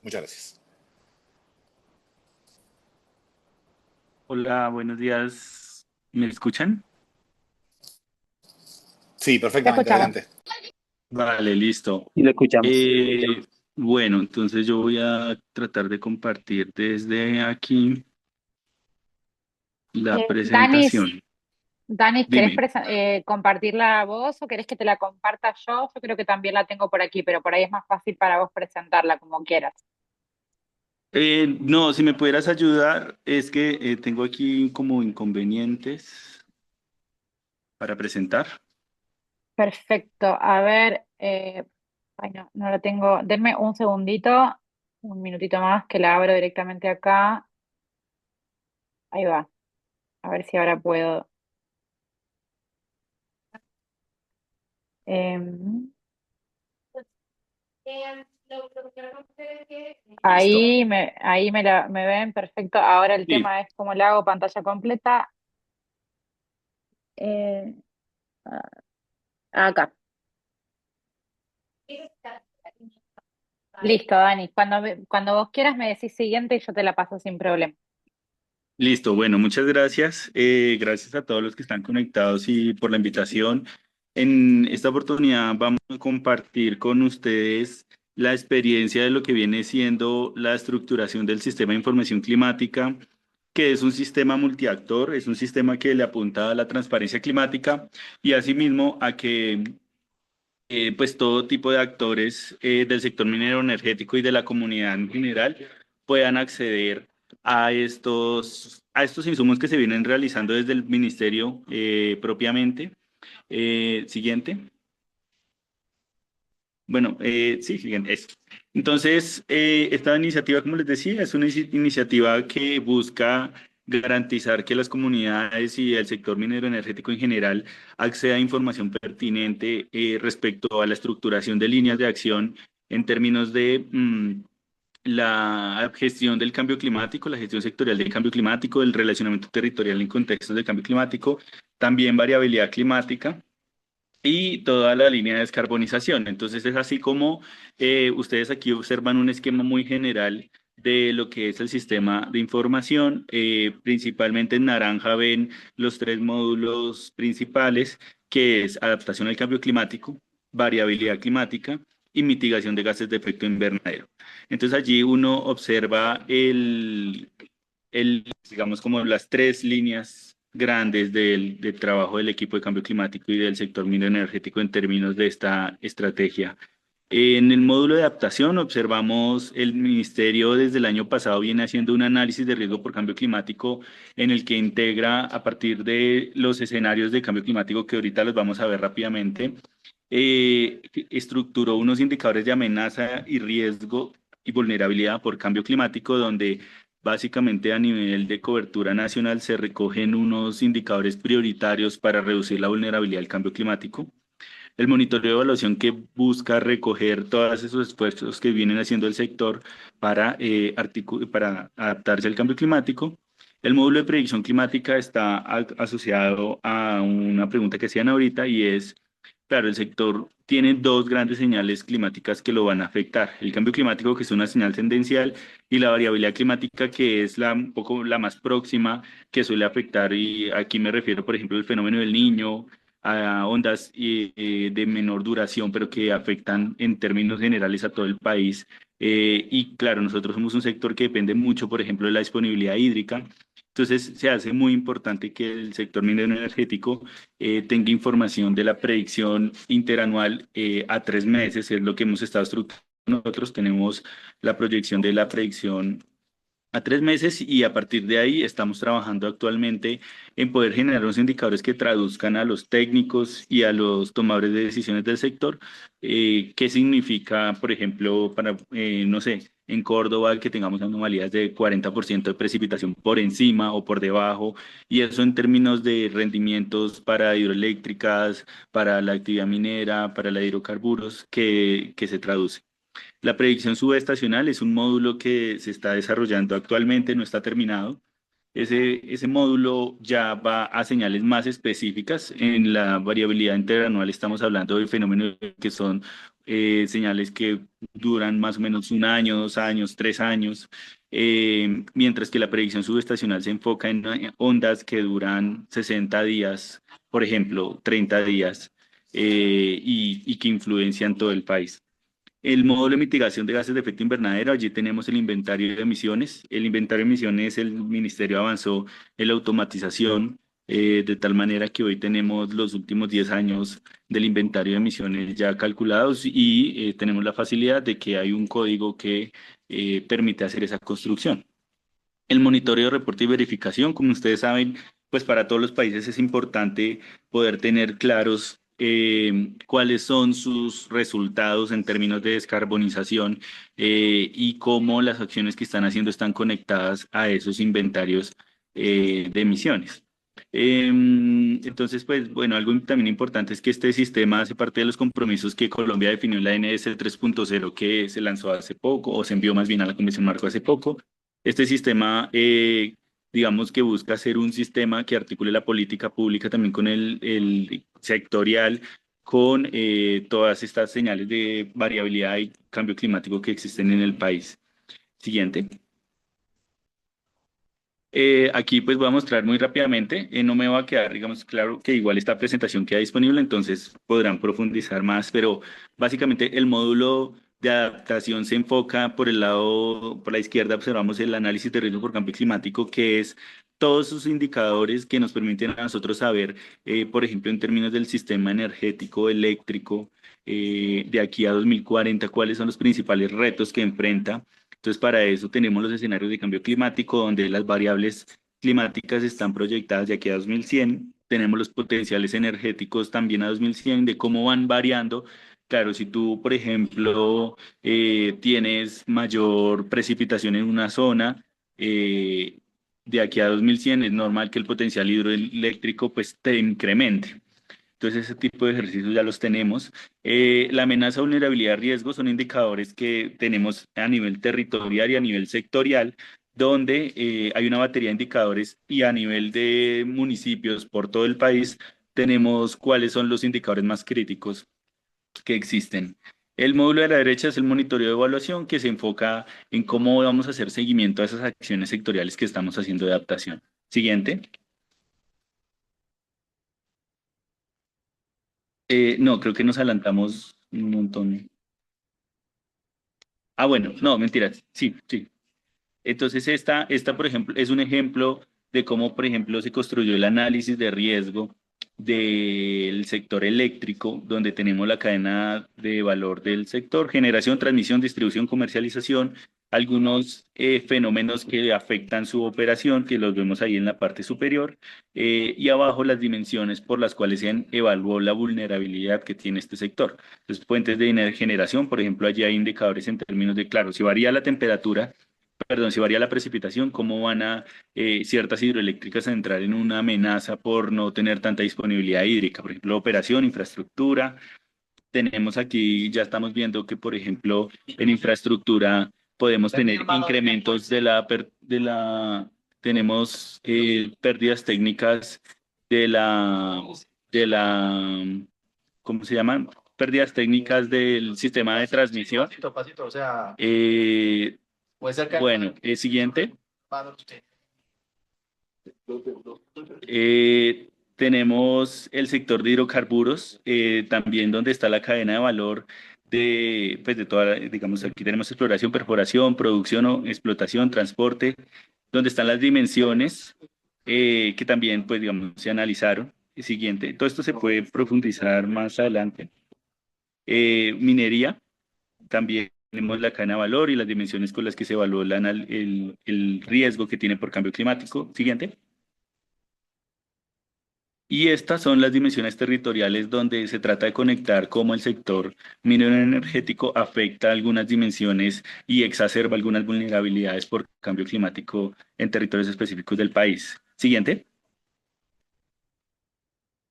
Muchas gracias. Hola, buenos días. ¿Me escuchan? Sí, Te perfectamente, escuchamos. adelante. Vale, listo. y lo escuchamos. Bueno, entonces yo voy a tratar de compartir desde aquí la Danis, presentación. Danis, ¿querés Dime. compartir la voz o querés que te la comparta yo? Yo creo que también la tengo por aquí, pero por ahí es más fácil para vos presentarla como quieras. No, si me pudieras ayudar, es que tengo aquí como inconvenientes para presentar. Perfecto. A ver, ay, no la tengo. Denme un segundito, un minutito más que la abro directamente acá. Ahí va. A ver si ahora puedo. Em, Listo. ahí me ven, perfecto. Ahora el Sí, tema es cómo le hago pantalla completa. Eh, acá. Listo, Dani. Cuando vos quieras me decís siguiente y yo te la paso sin problema. listo. Bueno, muchas gracias. Gracias a todos los que están conectados y por la invitación. En esta oportunidad vamos a compartir con ustedes la experiencia de lo que viene siendo la estructuración del sistema de información climática, que es un sistema multiactor, es un sistema que le apunta a la transparencia climática y asimismo a que pues todo tipo de actores del sector minero energético y de la comunidad en general puedan acceder a estos insumos que se vienen realizando desde el ministerio propiamente. Siguiente. Bueno, sí, siguiente. Eso. Entonces, esta iniciativa, como les decía, es una iniciativa que busca garantizar que las comunidades y el sector minero energético en general acceda a información pertinente respecto a la estructuración de líneas de acción en términos de la gestión del cambio climático, la gestión sectorial del cambio climático, el relacionamiento territorial en contextos de cambio climático, también variabilidad climática y toda la línea de descarbonización. Entonces es así como ustedes aquí observan un esquema muy general de lo que es el sistema de información. Principalmente en naranja ven los tres módulos principales, que es adaptación al cambio climático, variabilidad climática y mitigación de gases de efecto invernadero. Entonces allí uno observa digamos, como las tres líneas grandes del trabajo del equipo de cambio climático y del sector minero energético en términos de esta estrategia. En el módulo de adaptación observamos el ministerio desde el año pasado viene haciendo un análisis de riesgo por cambio climático en el que integra a partir de los escenarios de cambio climático que ahorita los vamos a ver rápidamente, estructuró unos indicadores de amenaza y riesgo y vulnerabilidad por cambio climático donde básicamente a nivel de cobertura nacional se recogen unos indicadores prioritarios para reducir la vulnerabilidad al cambio climático. El monitoreo de evaluación que busca recoger todos esos esfuerzos que vienen haciendo el sector para, para adaptarse al cambio climático. El módulo de predicción climática está asociado a una pregunta que hacían ahorita y es, claro, el sector tiene dos grandes señales climáticas que lo van a afectar. El cambio climático, que es una señal tendencial, y la variabilidad climática, que es un poco la más próxima que suele afectar. Y aquí me refiero, por ejemplo, al fenómeno del Niño, a ondas de menor duración, pero que afectan en términos generales a todo el país. Y claro, nosotros somos un sector que depende mucho, por ejemplo, de la disponibilidad hídrica Entonces, se hace muy importante que el sector minero energético tenga información de la predicción interanual a 3 meses, es lo que hemos estado estructurando. Nosotros tenemos la proyección de la predicción a 3 meses y a partir de ahí estamos trabajando actualmente en poder generar unos indicadores que traduzcan a los técnicos y a los tomadores de decisiones del sector qué significa, por ejemplo, para, no sé, en Córdoba que tengamos anomalías de 40% de precipitación por encima o por debajo, y eso en términos de rendimientos para hidroeléctricas, para la actividad minera, para la hidrocarburos, que se traduce. La predicción subestacional es un módulo que se está desarrollando actualmente, no está terminado. Ese módulo ya va a señales más específicas. En la variabilidad interanual estamos hablando de fenómenos que son señales que duran más o menos 1 año, 2 años, 3 años, mientras que la predicción subestacional se enfoca en ondas que duran 60 días, por ejemplo, 30 días, y que influencian todo el país. El módulo de mitigación de gases de efecto invernadero, allí tenemos el inventario de emisiones. El inventario de emisiones, el ministerio avanzó en la automatización, de tal manera que hoy tenemos los últimos 10 años del inventario de emisiones ya calculados y tenemos la facilidad de que hay un código que permite hacer esa construcción. El monitoreo, reporte y verificación, como ustedes saben, pues para todos los países es importante poder tener claros cuáles son sus resultados en términos de descarbonización y cómo las acciones que están haciendo están conectadas a esos inventarios de emisiones. Entonces, pues bueno, algo también importante es que este sistema hace parte de los compromisos que Colombia definió en la NS 3.0 que se lanzó hace poco o se envió más bien a la Convención Marco hace poco. Este sistema, digamos que busca ser un sistema que articule la política pública también con el sectorial, con todas estas señales de variabilidad y cambio climático que existen en el país. Siguiente. Aquí pues voy a mostrar muy rápidamente, no me va a quedar, digamos, claro que igual esta presentación queda disponible, entonces podrán profundizar más, pero básicamente el módulo de adaptación se enfoca por el lado, por la izquierda observamos el análisis de riesgo por cambio climático, que es todos sus indicadores que nos permiten a nosotros saber, por ejemplo, en términos del sistema energético, eléctrico, de aquí a 2040, cuáles son los principales retos que enfrenta. Entonces, para eso tenemos los escenarios de cambio climático, donde las variables climáticas están proyectadas de aquí a 2100. Tenemos los potenciales energéticos también a 2100, de cómo van variando. Claro, si tú, por ejemplo, tienes mayor precipitación en una zona, de aquí a 2100 es normal que el potencial hidroeléctrico pues te incremente. Entonces, ese tipo de ejercicios ya los tenemos. La amenaza, vulnerabilidad, riesgo son indicadores que tenemos a nivel territorial y a nivel sectorial, donde hay una batería de indicadores y a nivel de municipios por todo el país tenemos cuáles son los indicadores más críticos que existen. El módulo de la derecha es el monitoreo de evaluación que se enfoca en cómo vamos a hacer seguimiento a esas acciones sectoriales que estamos haciendo de adaptación. Siguiente. No, creo que nos adelantamos un montón. Ah, bueno, no, mentiras. Sí, sí. Entonces, esta, por ejemplo, es un ejemplo de cómo, por ejemplo, se construyó el análisis de riesgo del sector eléctrico, donde tenemos la cadena de valor del sector, generación, transmisión, distribución, comercialización, algunos fenómenos que afectan su operación, que los vemos ahí en la parte superior, y abajo las dimensiones por las cuales se evaluó la vulnerabilidad que tiene este sector. Entonces, fuentes de generación, por ejemplo, allí hay indicadores en términos de, claro, si varía la temperatura, perdón, si varía la precipitación, cómo van a ciertas hidroeléctricas a entrar en una amenaza por no tener tanta disponibilidad hídrica. Por ejemplo, operación, infraestructura. Tenemos aquí, ya estamos viendo que, por ejemplo, en infraestructura podemos tener incrementos tenemos pérdidas técnicas de la, ¿cómo se llaman? Pérdidas técnicas del sistema de transmisión. Pasito, pasito, o sea, Eh, puede ser que... bueno, siguiente. Eh, Tenemos el sector de hidrocarburos, también donde está la cadena de valor pues de toda, digamos, aquí tenemos exploración, perforación, producción o explotación, transporte, donde están las dimensiones que también, pues, digamos, se analizaron. El siguiente, todo esto se puede profundizar más adelante. Minería, también tenemos la cadena de valor y las dimensiones con las que se evaluó el riesgo que tiene por cambio climático. Siguiente. Y estas son las dimensiones territoriales donde se trata de conectar cómo el sector minero energético afecta algunas dimensiones y exacerba algunas vulnerabilidades por cambio climático en territorios específicos del país. Siguiente.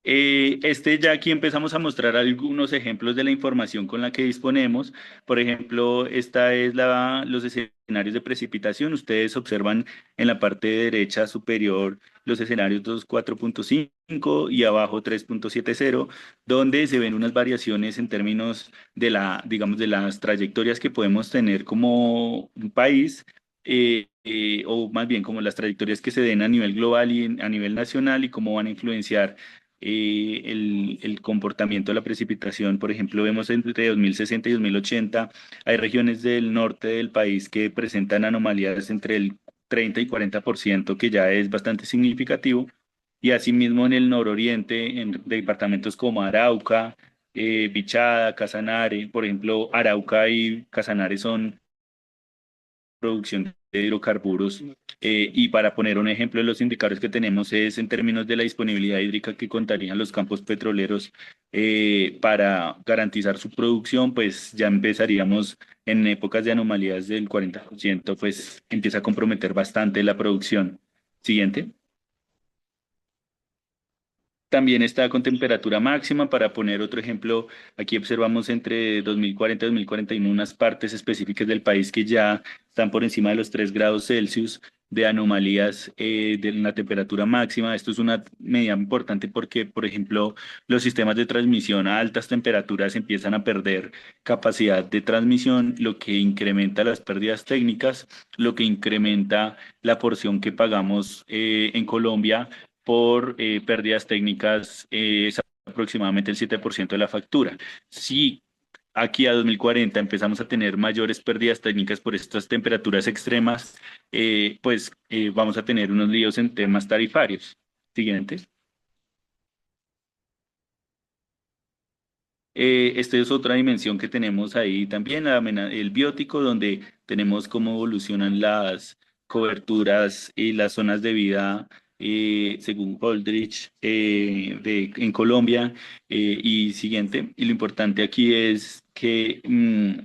Ya aquí empezamos a mostrar algunos ejemplos de la información con la que disponemos. Por ejemplo, esta es los escenarios de precipitación. Ustedes observan en la parte derecha superior los escenarios 4.5 y abajo 3.70, donde se ven unas variaciones en términos de digamos, de las trayectorias que podemos tener como un país. O más bien como las trayectorias que se den a nivel global y a nivel nacional y cómo van a influenciar el comportamiento de la precipitación. Por ejemplo, vemos entre 2060 y 2080, hay regiones del norte del país que presentan anomalías entre el 30 y 40%, que ya es bastante significativo. Y asimismo en el nororiente, en departamentos como Arauca, Bichada, Casanare, por ejemplo, Arauca y Casanare son producción de hidrocarburos. Y para poner un ejemplo de los indicadores que tenemos es en términos de la disponibilidad hídrica que contarían los campos petroleros para garantizar su producción, pues ya empezaríamos en épocas de anomalías del 40%, pues empieza a comprometer bastante la producción. Siguiente. También está con temperatura máxima. Para poner otro ejemplo, aquí observamos entre 2040 y 2041 unas partes específicas del país que ya están por encima de los 3 grados Celsius de anomalías de la temperatura máxima. Esto es una medida importante porque, por ejemplo, los sistemas de transmisión a altas temperaturas empiezan a perder capacidad de transmisión, lo que incrementa las pérdidas técnicas, lo que incrementa la porción que pagamos en Colombia por pérdidas técnicas, es aproximadamente el 7% de la factura. Si aquí a 2040 empezamos a tener mayores pérdidas técnicas por estas temperaturas extremas, vamos a tener unos líos en temas tarifarios. Siguiente. Esta es otra dimensión que tenemos ahí también, el biótico, donde tenemos cómo evolucionan las coberturas y las zonas de vida según Holdrich en Colombia. Y siguiente, y lo importante aquí es que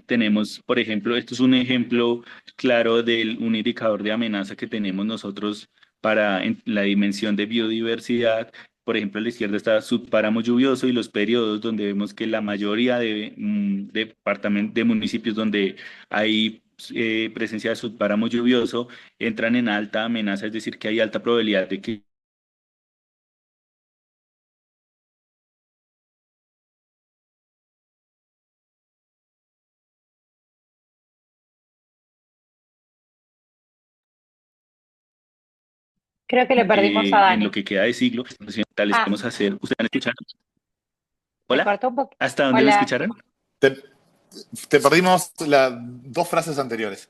tenemos, por ejemplo, esto es un ejemplo claro de un indicador de amenaza que tenemos nosotros para la dimensión de biodiversidad. Por ejemplo, a la izquierda está subpáramo lluvioso y los periodos donde vemos que la mayoría de municipios donde hay presencia de subpáramo lluvioso entran en alta amenaza, es decir, que hay alta probabilidad de que Creo que le perdimos a en lo Dani. que queda de siglo, tales Ah, podemos hacer. ¿Ustedes me escucharon? se ¿Hola? cortó un poco. ¿Hasta dónde me Hola. escucharon? Te, te perdimos las dos frases anteriores.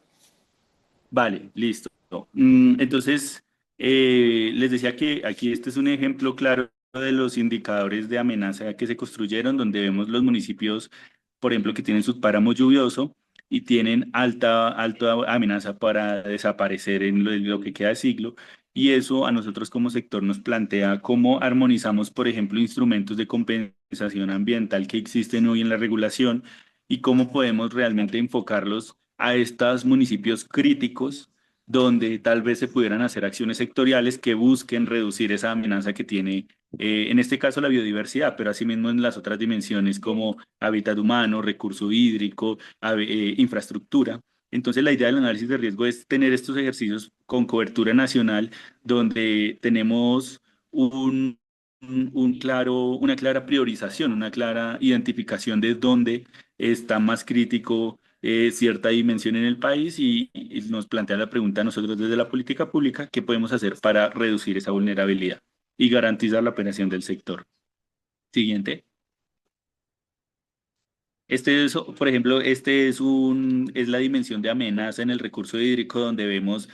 Vale, listo. Entonces, les decía que aquí este es un ejemplo claro de los indicadores de amenaza que se construyeron, donde vemos los municipios, por ejemplo, que tienen su páramo lluvioso y tienen alta amenaza para desaparecer en lo que queda de siglo. Y eso a nosotros como sector nos plantea cómo armonizamos, por ejemplo, instrumentos de compensación ambiental que existen hoy en la regulación y cómo podemos realmente enfocarlos a estos municipios críticos donde tal vez se pudieran hacer acciones sectoriales que busquen reducir esa amenaza que tiene, en este caso, la biodiversidad, pero asimismo en las otras dimensiones como hábitat humano, recurso hídrico, infraestructura. Entonces, la idea del análisis de riesgo es tener estos ejercicios con cobertura nacional donde tenemos una clara priorización, una clara identificación de dónde está más crítico cierta dimensión en el país y nos plantea la pregunta a nosotros desde la política pública, ¿qué podemos hacer para reducir esa vulnerabilidad y garantizar la operación del sector? Siguiente. Este es, por ejemplo, es la dimensión de amenaza en el recurso hídrico donde vemos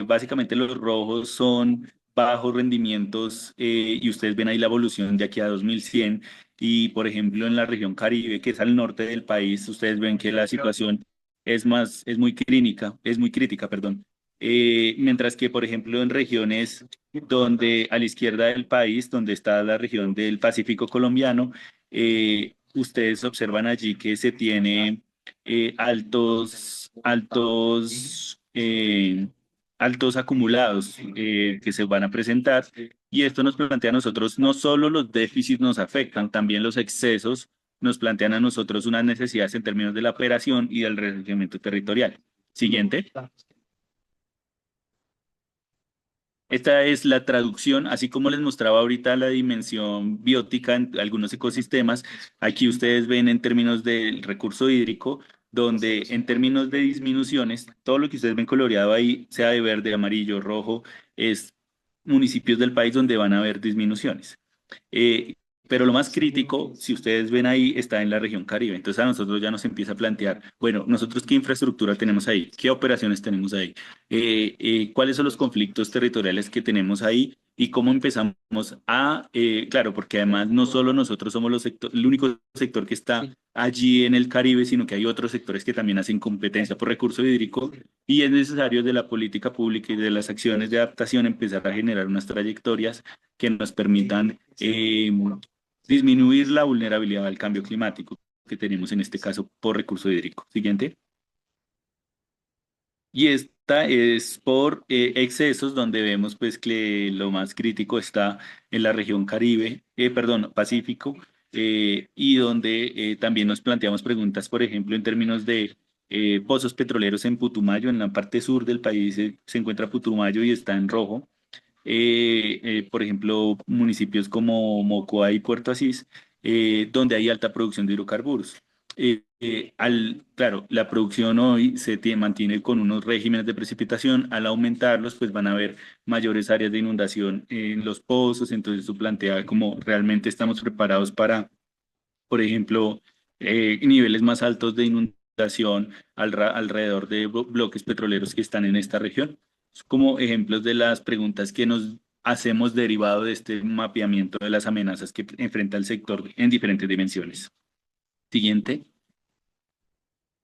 básicamente los rojos son bajos rendimientos y ustedes ven ahí la evolución de aquí a 2100 y por ejemplo en la región Caribe, que es al norte del país, ustedes ven que la situación es muy crítica, perdón. Mientras que por ejemplo en regiones donde a la izquierda del país, donde está la región del Pacífico colombiano, ustedes observan allí que se tiene altos acumulados que se van a presentar y esto nos plantea a nosotros no solo los déficits nos afectan, también los excesos nos plantean a nosotros unas necesidades en términos de la operación y del reglamento territorial. Siguiente. Esta es la traducción, así como les mostraba ahorita la dimensión biótica en algunos ecosistemas, aquí ustedes ven en términos del recurso hídrico, donde en términos de disminuciones, todo lo que ustedes ven coloreado ahí, sea de verde, amarillo, rojo, es municipios del país donde van a haber disminuciones. Eh, pero lo más crítico, si ustedes ven ahí, está en la región Caribe. Entonces a nosotros ya nos empieza a plantear, bueno, nosotros qué infraestructura tenemos ahí, qué operaciones tenemos ahí, cuáles son los conflictos territoriales que tenemos ahí y cómo empezamos claro, porque además no solo nosotros somos el único sector que está allí en el Caribe, sino que hay otros sectores que también hacen competencia por recurso hídrico y es necesario de la política pública y de las acciones de adaptación empezar a generar unas trayectorias que nos permitan disminuir la vulnerabilidad al cambio climático que tenemos en este caso por recurso hídrico. Siguiente. Y esta es por excesos, donde vemos pues que lo más crítico está en la región Caribe, perdón, Pacífico, y donde también nos planteamos preguntas, por ejemplo, en términos de pozos petroleros en Putumayo, en la parte sur del país se encuentra Putumayo y está en rojo. Por ejemplo, municipios como Mocoa y Puerto Asís, donde hay alta producción de hidrocarburos. Claro, la producción hoy mantiene con unos regímenes de precipitación, al aumentarlos, pues van a haber mayores áreas de inundación en los pozos, entonces eso plantea como realmente estamos preparados para, por ejemplo, niveles más altos de inundación alrededor de bloques petroleros que están en esta región. Como ejemplos de las preguntas que nos hacemos derivado de este mapeamiento de las amenazas que enfrenta el sector en diferentes dimensiones. Siguiente.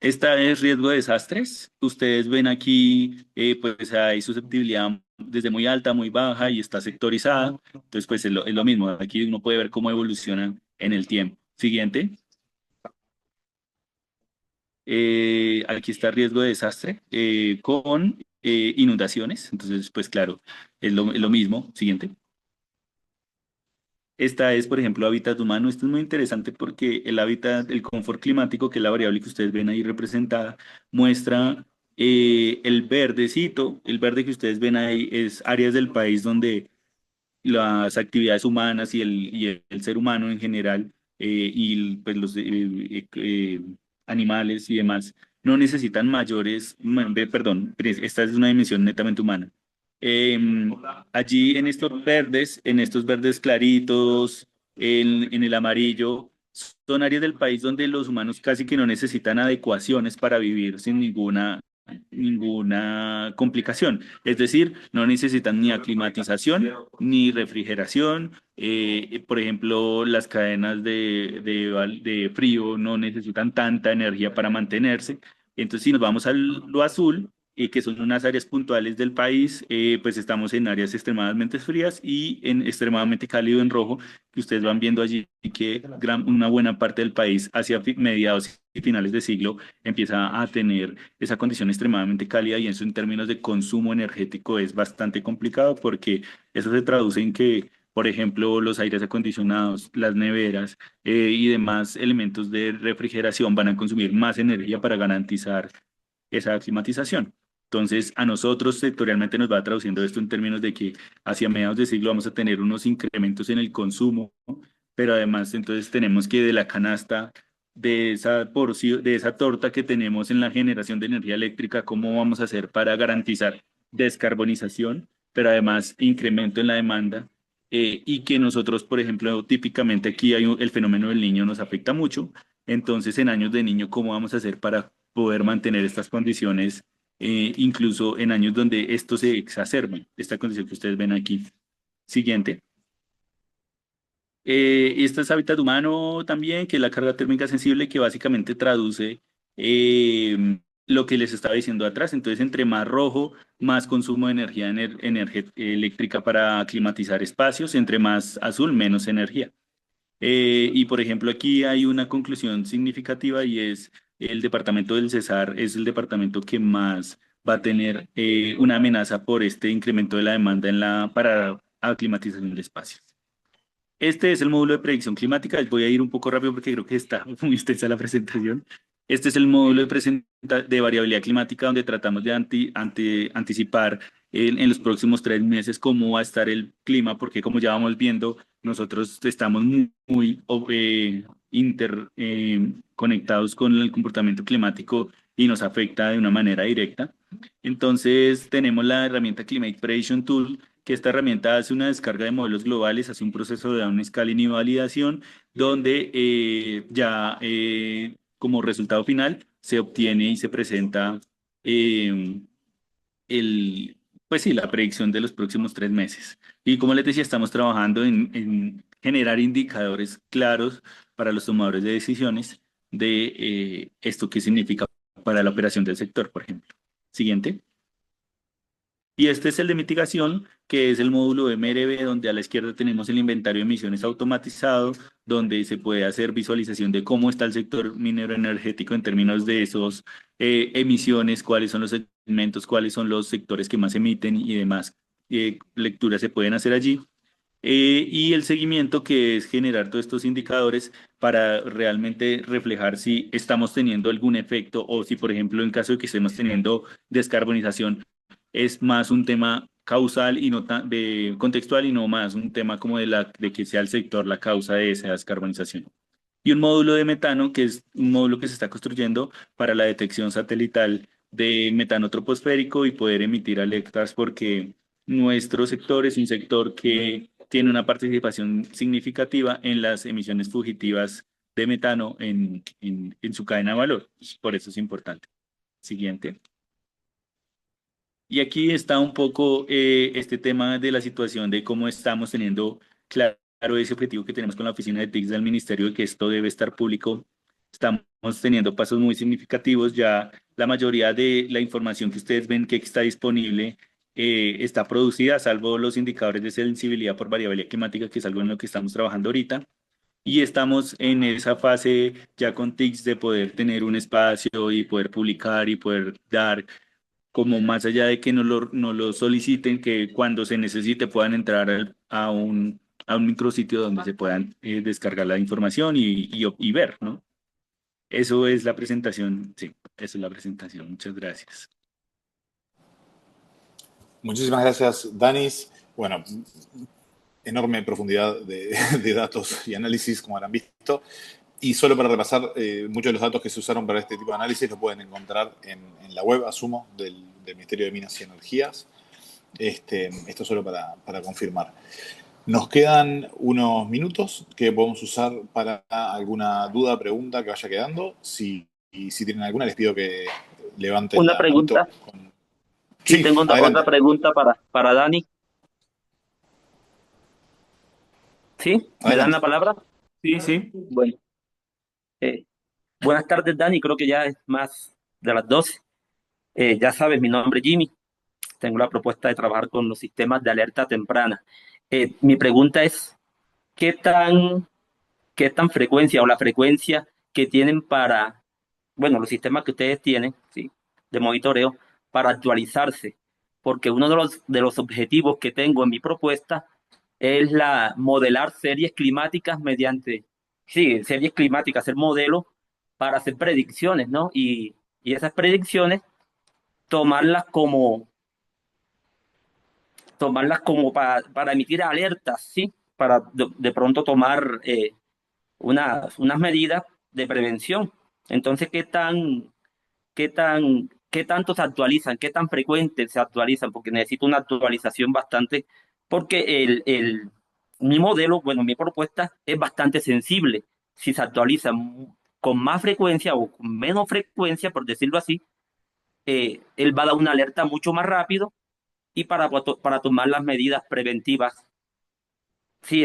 Esta es riesgo de desastres. Ustedes ven aquí, pues hay susceptibilidad desde muy alta, muy baja y está sectorizada. Entonces, pues es lo mismo. Aquí uno puede ver cómo evoluciona en el tiempo. Siguiente. Aquí está riesgo de desastre con inundaciones. Entonces, pues claro, es lo mismo. Siguiente. Esta es, por ejemplo, hábitat humano. Esto es muy interesante porque el hábitat, el confort climático, que es la variable que ustedes ven ahí representada, muestra el verdecito. El verde que ustedes ven ahí es áreas del país donde las actividades humanas y el ser humano en general pues los animales y demás no necesitan perdón, esta es una dimensión netamente humana. Em, Allí en estos verdes claritos, en el amarillo, son áreas del país donde los humanos casi que no necesitan adecuaciones para vivir sin ninguna complicación. Es decir, no necesitan ni aclimatización ni refrigeración. Por ejemplo, las cadenas de frío no necesitan tanta energía para mantenerse. Entonces, si nos vamos a lo azul, que son unas áreas puntuales del país, pues estamos en áreas extremadamente frías y en extremadamente cálido en rojo, que ustedes van viendo allí que una buena parte del país hacia mediados y finales de siglo empieza a tener esa condición extremadamente cálida y eso en términos de consumo energético es bastante complicado porque eso se traduce en que, por ejemplo, los aires acondicionados, las neveras y demás elementos de refrigeración van a consumir más energía para garantizar esa climatización. Entonces, a nosotros sectorialmente nos va traduciendo esto en términos de que hacia mediados de siglo vamos a tener unos incrementos en el consumo, ¿no? Pero además entonces tenemos que de la canasta de esa porción, de esa torta que tenemos en la generación de energía eléctrica, ¿cómo vamos a hacer para garantizar descarbonización, pero además incremento en la demanda y que nosotros, por ejemplo, típicamente aquí el fenómeno del niño nos afecta mucho. Entonces, en años de niño, ¿cómo vamos a hacer para poder mantener estas condiciones, incluso en años donde esto se exacerba? Esta condición que ustedes ven aquí. Siguiente. Este es hábitat humano también, que es la carga térmica sensible, que básicamente traduce lo que les estaba diciendo atrás. Entonces, entre más rojo, más consumo de energía eléctrica para climatizar espacios; entre más azul, menos energía. Y por ejemplo, aquí hay una conclusión significativa, y es el departamento del Cesar es el departamento que más va a tener una amenaza por este incremento de la demanda para aclimatización de espacios. Este es el módulo de predicción climática. Les voy a ir un poco rápido porque creo que está muy extensa la presentación. Este es el módulo de variabilidad climática, donde tratamos de anticipar en los próximos 3 meses cómo va a estar el clima, porque como ya vamos viendo, nosotros estamos conectados con el comportamiento climático y nos afecta de una manera directa. Entonces tenemos la herramienta Climate Prediction Tool, que esta herramienta hace una descarga de modelos globales, hace un proceso de downscaling y validación, donde como resultado final se obtiene y se presenta eh, pues sí, la predicción de los próximos 3 meses. Y como les decía, estamos trabajando en generar indicadores claros para los tomadores de decisiones de esto que significa para la operación del sector, por ejemplo. Siguiente. Y este es el de mitigación, que es el módulo MRB, donde a la izquierda tenemos el inventario de emisiones automatizado, donde se puede hacer visualización de cómo está el sector minero energético en términos de esos emisiones, cuáles son los segmentos, cuáles son los sectores que más emiten y demás. Lecturas se pueden hacer allí. Y el seguimiento, que es generar todos estos indicadores para realmente reflejar si estamos teniendo algún efecto, o si, por ejemplo, en caso de que estemos teniendo descarbonización, es más un tema causal y no contextual, y no más un tema como de que sea el sector la causa de esa descarbonización. Y un módulo de metano, que es un módulo que se está construyendo para la detección satelital de metano troposférico y poder emitir alertas, porque nuestro sector es un sector que tiene una participación significativa en las emisiones fugitivas de metano en su cadena de valor. Por eso es importante. Siguiente. Y aquí está un poco este tema de la situación de cómo estamos teniendo claro ese objetivo que tenemos con la oficina de TICS del Ministerio, de que esto debe estar público. Estamos teniendo pasos muy significativos. Ya la mayoría de la información que ustedes ven que está disponible está producida, salvo los indicadores de sensibilidad por variabilidad climática, que es algo en lo que estamos trabajando ahorita. Y estamos en esa fase ya con TICS de poder tener un espacio y poder publicar y poder dar, como más allá de que no lo soliciten, que cuando se necesite puedan entrar a un micrositio donde se puedan descargar la información y ver, ¿no? Eso es la presentación, sí, eso es la presentación. Muchas gracias. Muchísimas gracias, Danis. Bueno, enorme profundidad de datos y análisis, como habrán visto. Y solo para repasar, muchos de los datos que se usaron para este tipo de análisis los pueden encontrar en la web, asumo, del Ministerio de Minas y Energías. Esto solo para confirmar. Nos quedan unos minutos que podemos usar para alguna duda, pregunta que vaya quedando. Si tienen alguna, les pido que levanten Una la manito. pregunta. Sí, Sí, tengo adelante. otra pregunta para Dani. ¿Sí? ¿Me dan Adelante. la palabra? Sí, sí. Bueno, buenas tardes, Dani. Creo que ya es más de las 12. Ya sabes, mi nombre es Jimmy. Tengo la propuesta de trabajar con los sistemas de alerta temprana. Mi pregunta es, ¿qué tan, qué tan frecuencia o la frecuencia que tienen para, bueno, los sistemas que ustedes tienen, ¿sí? De monitoreo para actualizarse? Porque uno de los objetivos que tengo en mi propuesta es modelar series climáticas mediante, sí, series climáticas, hacer modelos para hacer predicciones, ¿no? Y esas predicciones tomarlas como, para emitir alertas, ¿sí? Para de pronto tomar unas medidas de prevención. Entonces, qué tanto se actualizan? ¿Qué tan frecuente se actualizan? Porque necesito una actualización bastante, porque mi modelo, bueno, mi propuesta es bastante sensible. Si se actualiza con más frecuencia o con menos frecuencia, por decirlo así, él va a dar una alerta mucho más rápido y para tomar las medidas preventivas, sí,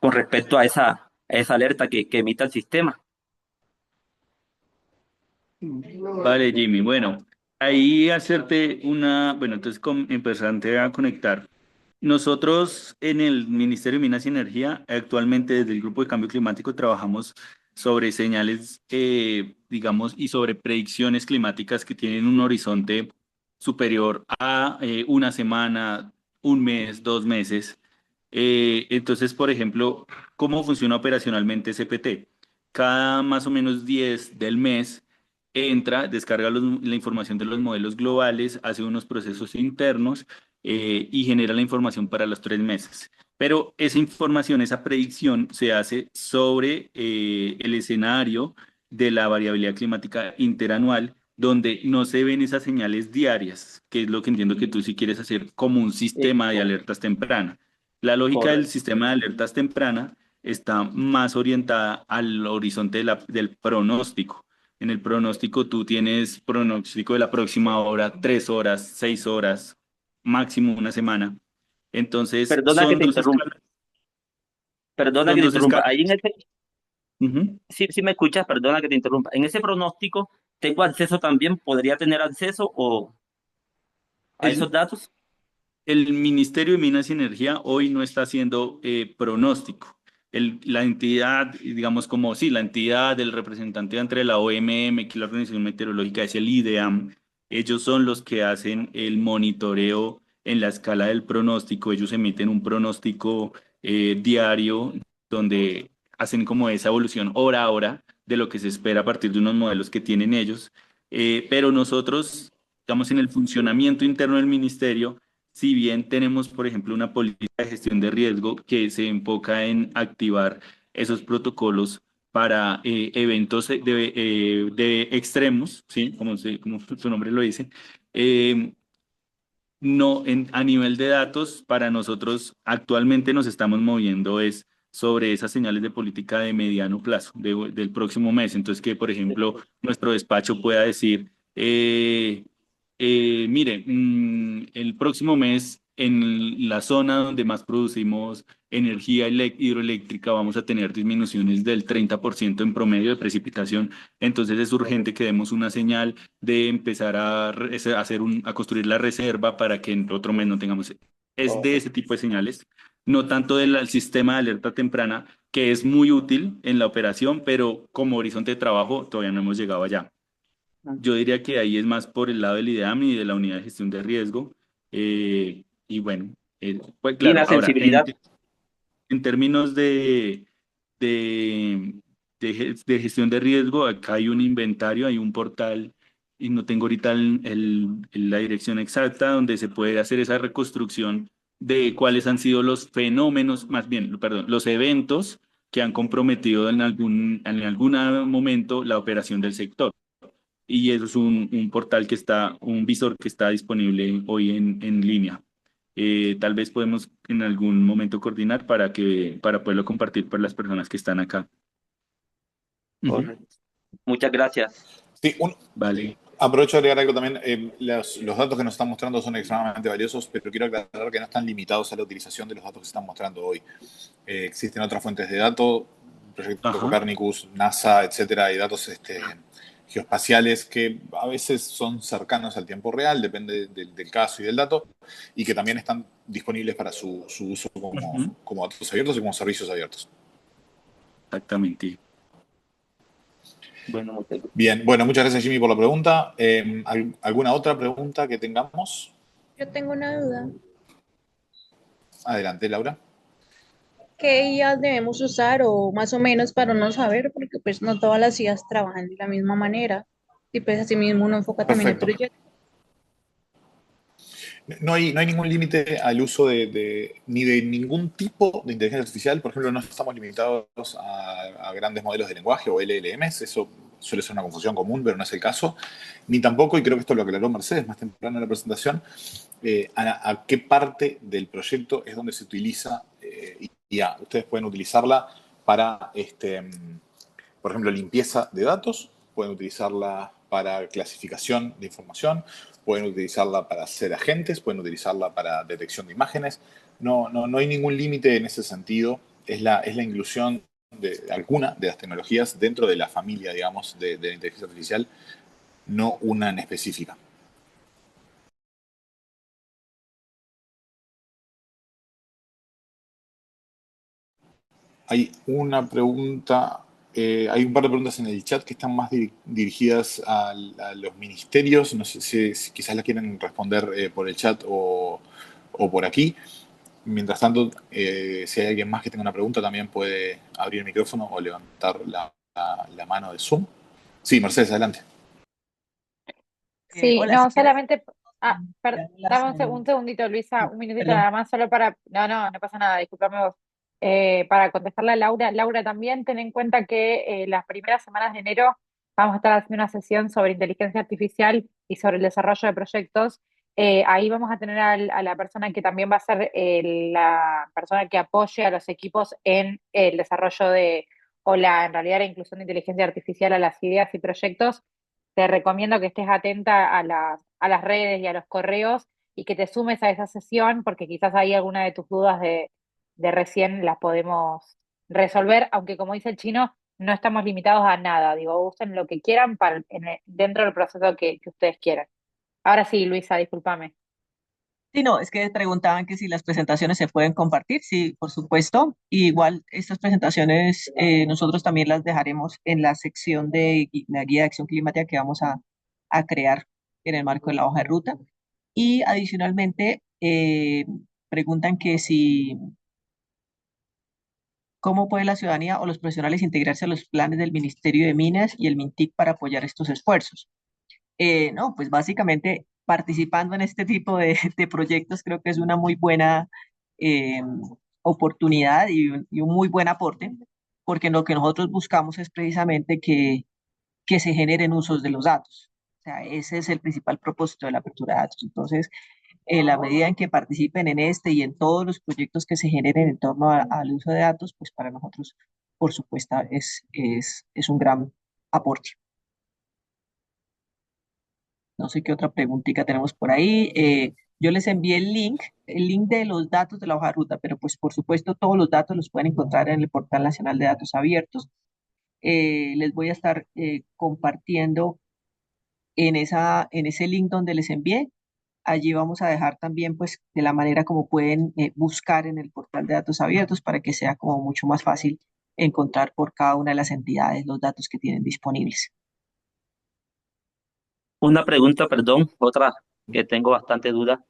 con respecto a esa alerta que emita el sistema. Vale, Jimmy. Bueno, ahí hacerte una, bueno, entonces empezarte a conectar. Nosotros en el Ministerio de Minas y Energía, actualmente desde el Grupo de Cambio Climático, trabajamos sobre señales, digamos, y sobre predicciones climáticas que tienen un horizonte superior a una semana, un mes, 2 meses. Entonces, por ejemplo, ¿cómo funciona operacionalmente CPT? Cada más o menos 10 del mes entra, descarga la información de los modelos globales, hace unos procesos internos y genera la información para los 3 meses. Pero esa información, esa predicción se hace sobre el escenario de la variabilidad climática interanual, donde no se ven esas señales diarias, que es lo que entiendo que tú sí quieres hacer como un sistema de Correcto, alertas tempranas. La lógica del correcto. sistema de alertas temprana está más orientada al horizonte del pronóstico. En el pronóstico tú tienes pronóstico de la próxima hora, 3 horas, 6 horas, máximo una semana. Entonces Perdona que te interrumpa, perdona que son te dos interrumpa. escalas. Ahí en ese, Ujú. sí, sí me escuchas, perdona que te interrumpa. En ese pronóstico, ¿tengo acceso también? ¿Podría tener acceso a esos El, datos? el Ministerio de Minas y Energía hoy no está haciendo pronóstico. La entidad, digamos como sí, la entidad del representante entre la OMM, que es la Organización Meteorológica, es el IDEAM. Ellos son los que hacen el monitoreo en la escala del pronóstico. Ellos emiten un pronóstico diario donde hacen como esa evolución hora a hora de lo que se espera a partir de unos modelos que tienen ellos. Pero nosotros, estamos en el funcionamiento interno del ministerio. Si bien tenemos, por ejemplo, una política de gestión de riesgo que se enfoca en activar esos protocolos para eventos de extremos, ¿sí? Como su nombre lo dice, eh, no, a nivel de datos, para nosotros actualmente nos estamos moviendo es sobre esas señales de política de mediano plazo, del próximo mes. Entonces, que por ejemplo nuestro despacho pueda decir, mire, el próximo mes en la zona donde más producimos energía hidroeléctrica vamos a tener disminuciones del 30% en promedio de precipitación. Entonces es urgente que demos una señal de empezar a construir la reserva para que en otro mes no tengamos. Es de ese tipo de señales, no tanto del sistema de alerta temprana, que es muy útil en la operación, pero como horizonte de trabajo todavía no hemos llegado allá. Yo diría que ahí es más por el lado del IDEAM y de la unidad de gestión de riesgo. Y bueno, pues Y claro, la ahora, en, sensibilidad, en términos de, de gestión de riesgo, acá hay un inventario, hay un portal, y no tengo ahorita la dirección exacta, donde se puede hacer esa reconstrucción de cuáles han sido los fenómenos, más bien, perdón, los eventos que han comprometido en algún momento la operación del sector. Y eso es un portal un visor que está disponible hoy en línea. Tal vez podemos en algún momento coordinar para poderlo compartir para las personas que están acá. Ujú. correcto. Muchas gracias. Sí, Vale. aprovecho de agregar algo también. Los datos que nos están mostrando son extremadamente valiosos, pero quiero aclarar que no están limitados a la utilización de los datos que se están mostrando hoy. Existen otras fuentes de datos, Proyecto Ajá. Copernicus, NASA, etcétera, y datos geoespaciales que a veces son cercanos al tiempo real, depende del caso y del dato, y que también están disponibles para su uso Ujú. como datos abiertos y como servicios abiertos. Exactamente. Bueno, Bien, bueno, muchas gracias Jimmy por la pregunta. ¿Alguna otra pregunta que tengamos? Yo tengo una duda. Adelante, Laura. ¿Qué IAs debemos usar o más o menos para no saber? Porque pues no todas las IAs trabajan de la misma manera y pues así mismo uno enfoca también el Perfecto. proyecto. No hay ningún límite al uso ni de ningún tipo de inteligencia artificial. Por ejemplo, no estamos limitados a grandes modelos de lenguaje o LLMs. Eso suele ser una confusión común, pero no es el caso. Ni tampoco, y creo que esto lo aclaró Mercedes más temprano en la presentación, a qué parte del proyecto es donde se utiliza IA. Ustedes pueden utilizarla para, por ejemplo, limpieza de datos, pueden utilizarla para clasificación de información, pueden utilizarla para ser agentes, pueden utilizarla para detección de imágenes. No hay ningún límite en ese sentido. Es la inclusión de alguna de las tecnologías dentro de la familia, digamos, de la inteligencia artificial, no una en específica. Hay una pregunta, hay un par de preguntas en el chat que están más dirigidas a los ministerios. No sé si quizás la quieren responder por el chat o por aquí. Mientras tanto, si hay alguien más que tenga una pregunta, también puede abrir el micrófono o levantar la mano de Zoom. Sí, Mercedes, adelante. Sí, Hola, si no, quieres, solamente, dame un segundito, Luisa, un minutito perdón. nada más, solo para, no pasa nada, discúlpame vos. Para contestarle a Laura, Laura también ten en cuenta que las primeras semanas de enero vamos a estar haciendo una sesión sobre inteligencia artificial y sobre el desarrollo de proyectos. Ahí vamos a tener a la persona que también va a ser la persona que apoye a los equipos en el desarrollo en realidad la inclusión de inteligencia artificial a las ideas y proyectos. Te recomiendo que estés atenta a las redes y a los correos y que te sumes a esa sesión porque quizás ahí alguna de tus dudas de recién las podemos resolver, aunque como dice el chino, no estamos limitados a nada. Digo, usen lo que quieran dentro del proceso que ustedes quieran. Ahora sí, Luisa, discúlpame. Sí, no, es que preguntaban que si las presentaciones se pueden compartir. Sí, por supuesto. Y igual estas presentaciones nosotros también las dejaremos en la sección de la guía de acción climática que vamos a crear en el marco de la hoja de ruta. Y adicionalmente preguntan que si cómo puede la ciudadanía o los profesionales integrarse a los planes del Ministerio de Minas y el MINTIC para apoyar estos esfuerzos. No, pues básicamente participando en este tipo de proyectos creo que es una muy buena eh, oportunidad y un muy buen aporte, porque lo que nosotros buscamos es precisamente que se generen usos de los datos. O sea, ese es el principal propósito de la apertura de datos. Entonces, en la medida en que participen en este y en todos los proyectos que se generen en torno al uso de datos, pues para nosotros, por supuesto, es un gran aporte. No sé qué otra preguntita tenemos por ahí. Yo les envié el link de los datos de la hoja de ruta, pero pues por supuesto todos los datos los pueden encontrar en el Portal Nacional de Datos Abiertos. Les voy a estar compartiendo en ese link donde les envié. Allí vamos a dejar también pues de la manera como pueden buscar en el Portal de Datos Abiertos para que sea como mucho más fácil encontrar por cada una de las entidades los datos que tienen disponibles. Una pregunta, perdón, otra que tengo bastante duda.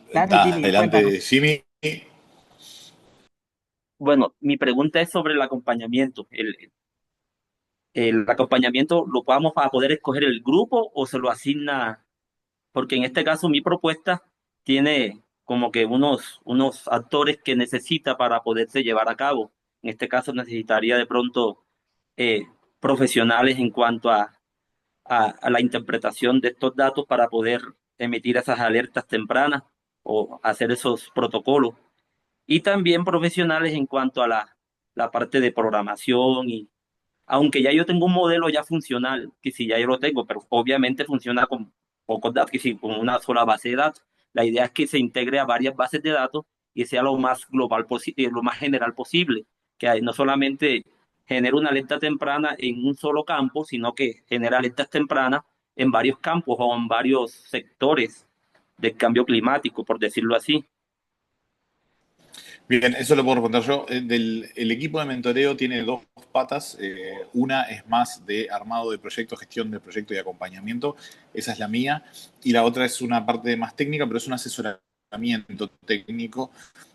Claro, Jimmy, Adelante, cuéntanos. Jimmy. Bueno, mi pregunta es sobre el acompañamiento. ¿El acompañamiento lo vamos a poder escoger el grupo o se lo asigna? Porque en este caso mi propuesta tiene como que unos actores que necesita para poderse llevar a cabo. En este caso necesitaría de pronto eh, profesionales en cuanto a la interpretación de estos datos para poder emitir esas alertas tempranas o hacer esos protocolos. Y también profesionales en cuanto a la parte de programación y aunque ya yo tengo un modelo ya funcional, que si ya yo lo tengo, pero obviamente funciona con pocos datos, que si con una sola base de datos. La idea es que se integre a varias bases de datos y sea lo más global posible, lo más general posible, que no solamente genere una alerta temprana en un solo campo, sino que genere alertas tempranas en varios campos o en varios sectores del cambio climático, por decirlo así. Bien, eso lo puedo responder yo. El equipo de mentoreo tiene dos patas. Una es más de armado de proyectos, gestión de proyectos y acompañamiento. Esa es la mía. Y la otra es una parte más técnica, pero es un asesoramiento técnico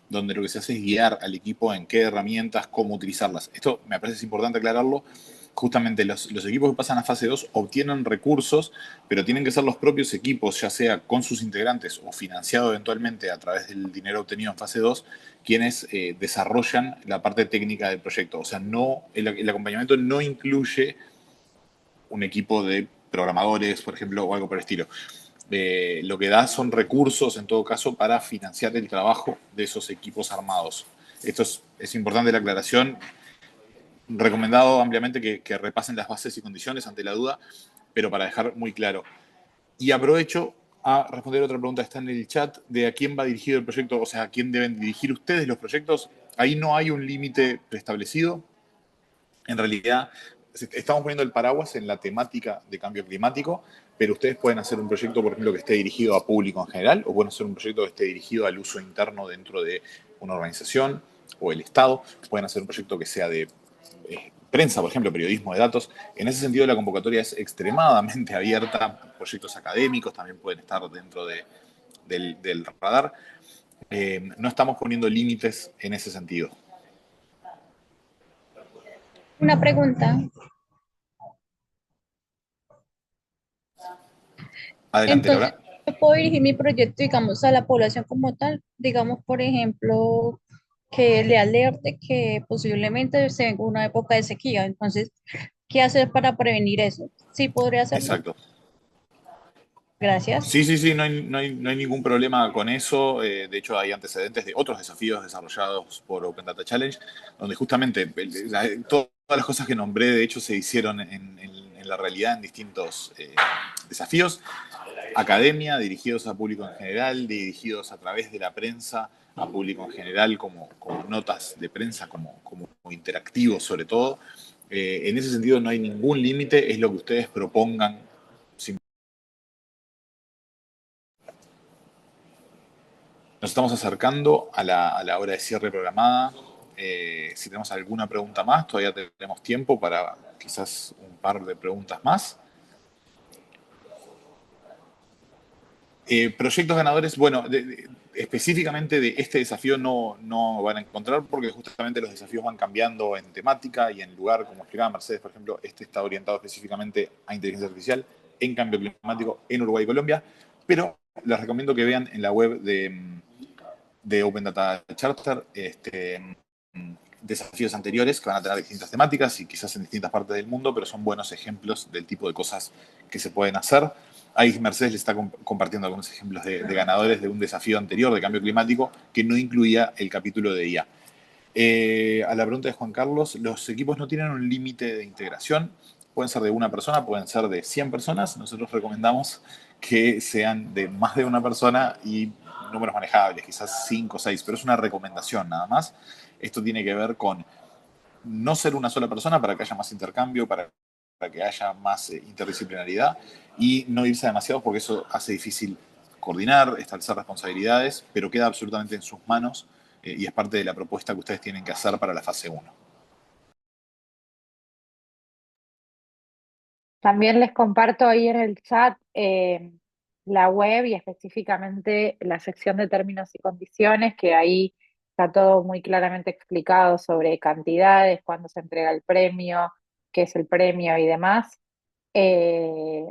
donde lo que se hace es guiar al equipo en qué herramientas, cómo utilizarlas. Esto me parece importante aclararlo. Justamente los equipos que pasan a fase 2 obtienen recursos, pero tienen que ser los propios equipos, ya sea con sus integrantes o financiado eventualmente a través del dinero obtenido en fase 2, quienes desarrollan la parte técnica del proyecto. O sea, el acompañamiento no incluye un equipo de programadores, por ejemplo, o algo por el estilo. lo que da son recursos, en todo caso, para financiar el trabajo de esos equipos armados. Esto es importante la aclaración. Recomendado ampliamente que repasen las bases y condiciones ante la duda, pero para dejar muy claro. Y aprovecho a responder otra pregunta que está en el chat de a quién va dirigido el proyecto, o sea, a quién deben dirigir ustedes los proyectos. Ahí no hay un límite preestablecido. En realidad, estamos poniendo el paraguas en la temática de cambio climático, pero ustedes pueden hacer un proyecto, por ejemplo, que esté dirigido a público en general, o pueden hacer un proyecto que esté dirigido al uso interno dentro de una organización o el Estado. Pueden hacer un proyecto que sea de prensa, por ejemplo, periodismo de datos. En ese sentido, la convocatoria es extremadamente abierta. Proyectos académicos también pueden estar dentro del radar. No estamos poniendo límites en ese sentido. Una pregunta. Adelante, Entonces, Laura. yo puedo dirigir mi proyecto, digamos, a la población como tal. Digamos, por ejemplo, que le alerte que posiblemente se venga una época de sequía. Entonces, ¿qué hacer para prevenir eso? Sí, podría hacerlo. Exacto. Gracias. Sí, sí, sí, no hay ningún problema con eso. De hecho, hay antecedentes de otros desafíos desarrollados por Open Data Challenge, donde justamente todas las cosas que nombré, de hecho, se hicieron en la realidad en distintos desafíos. Academia, dirigidos a público en general, dirigidos a través de la prensa a público en general, como notas de prensa, como interactivos sobre todo. En ese sentido no hay ningún límite, es lo que ustedes propongan. Nos estamos acercando a la hora de cierre programada. Si tenemos alguna pregunta más, todavía tenemos tiempo para quizás un par de preguntas más. Proyectos ganadores, bueno, específicamente de este desafío no van a encontrar porque justamente los desafíos van cambiando en temática y en lugar, como explicaba Mercedes, por ejemplo, este está orientado específicamente a inteligencia artificial, en cambio climático en Uruguay y Colombia, pero les recomiendo que vean en la web de Open Data Charter desafíos anteriores que van a tener distintas temáticas y quizás en distintas partes del mundo, pero son buenos ejemplos del tipo de cosas que se pueden hacer. Ahí Mercedes le está compartiendo algunos ejemplos de ganadores de un desafío anterior de cambio climático que no incluía el capítulo de IA. A la pregunta de Juan Carlos, los equipos no tienen un límite de integración, pueden ser de una persona, pueden ser de 100 personas. Nosotros recomendamos que sean de más de una persona y números manejables, quizás 5 o 6, pero es una recomendación nada más. Esto tiene que ver con no ser una sola persona para que haya más intercambio, para que haya más interdisciplinaridad y no irse demasiado porque eso hace difícil coordinar, establecer responsabilidades, pero queda absolutamente en sus manos y es parte de la propuesta que ustedes tienen que hacer para la fase 1. También les comparto ahí en el chat la web y específicamente la sección de términos y condiciones, que ahí está todo muy claramente explicado sobre cantidades, cuándo se entrega el premio, qué es el premio y demás.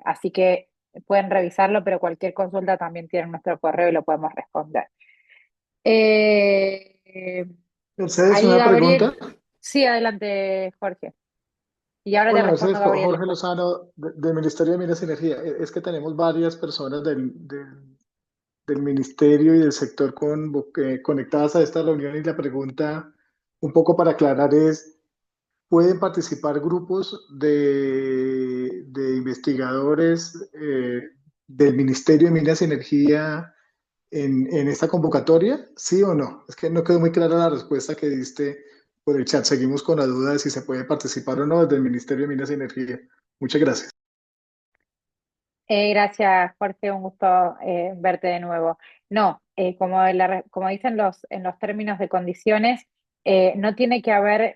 Así que pueden revisarlo, pero cualquier consulta también tiene nuestro correo y lo podemos responder. Eh, Mercedes, ahí una pregunta. Gabriel, sí, adelante Jorge. Y ahora le Hola, respondo Mercedes, a Gabriel Jorge después. Lozano, del Ministerio de Minas y Energía. Es que tenemos varias personas del Ministerio y del sector conectadas a esta reunión y la pregunta, un poco para aclarar, es, ¿pueden participar grupos de investigadores del Ministerio de Minas y Energía en esta convocatoria? ¿Sí o no? Es que no quedó muy clara la respuesta que diste por el chat. Seguimos con la duda de si se puede participar o no desde el Ministerio de Minas y Energía. Muchas gracias. Gracias, Jorge, un gusto verte de nuevo. No, como dicen en los términos de condiciones, no tiene que haber,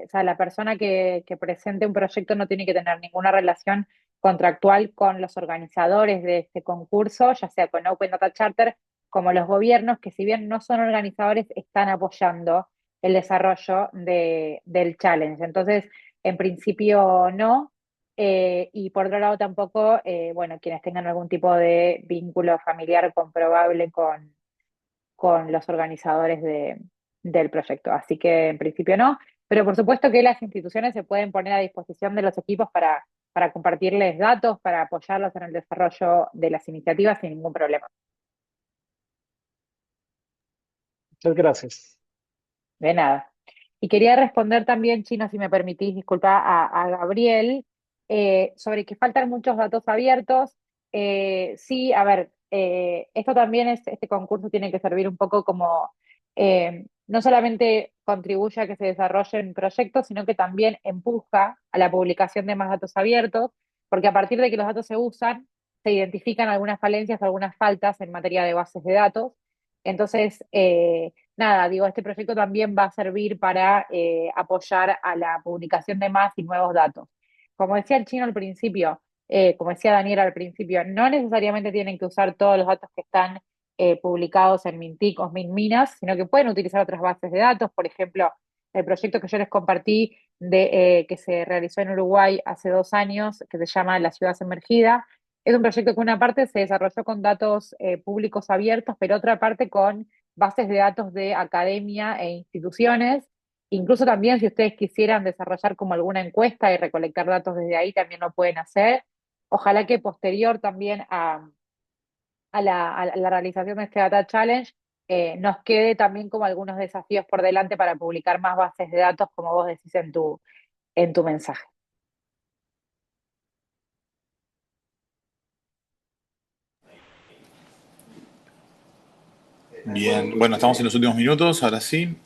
o sea, la persona que presente un proyecto no tiene que tener ninguna relación contractual con los organizadores de este concurso, ya sea con Open Data Charter como los gobiernos, que si bien no son organizadores, están apoyando el desarrollo del challenge. Entonces, en principio no. Y por otro lado tampoco, bueno, quienes tengan algún tipo de vínculo familiar comprobable con los organizadores del proyecto. Así que en principio no, pero por supuesto que las instituciones se pueden poner a disposición de los equipos para para compartirles datos, para apoyarlos en el desarrollo de las iniciativas sin ningún problema. Muchas gracias. De nada. Y quería responder también, Chino, si me permitís, disculpa, a Gabriel, sobre que faltan muchos datos abiertos. Sí, a ver, esto también este concurso tiene que servir un poco como, no solamente contribuye a que se desarrollen proyectos, sino que también empuja a la publicación de más datos abiertos, porque a partir de que los datos se usan, se identifican algunas falencias, algunas faltas en materia de bases de datos. Entonces, nada, digo, este proyecto también va a servir para apoyar a la publicación de más y nuevos datos. Como decía el Chino al principio, como decía Daniel al principio, no necesariamente tienen que usar todos los datos que están publicados en Mintic o MinMinas, sino que pueden utilizar otras bases de datos. Por ejemplo, el proyecto que yo les compartí que se realizó en Uruguay hace 2 años, que se llama La Ciudad Emergida, es un proyecto que una parte se desarrolló con datos públicos abiertos, pero otra parte con bases de datos de academia e instituciones. Incluso también si ustedes quisieran desarrollar como alguna encuesta y recolectar datos desde ahí, también lo pueden hacer. Ojalá que posterior también a la realización de este Data Challenge nos quede también como algunos desafíos por delante para publicar más bases de datos, como vos decís en tu mensaje. Bien, bueno, estamos en los últimos minutos, ahora sí.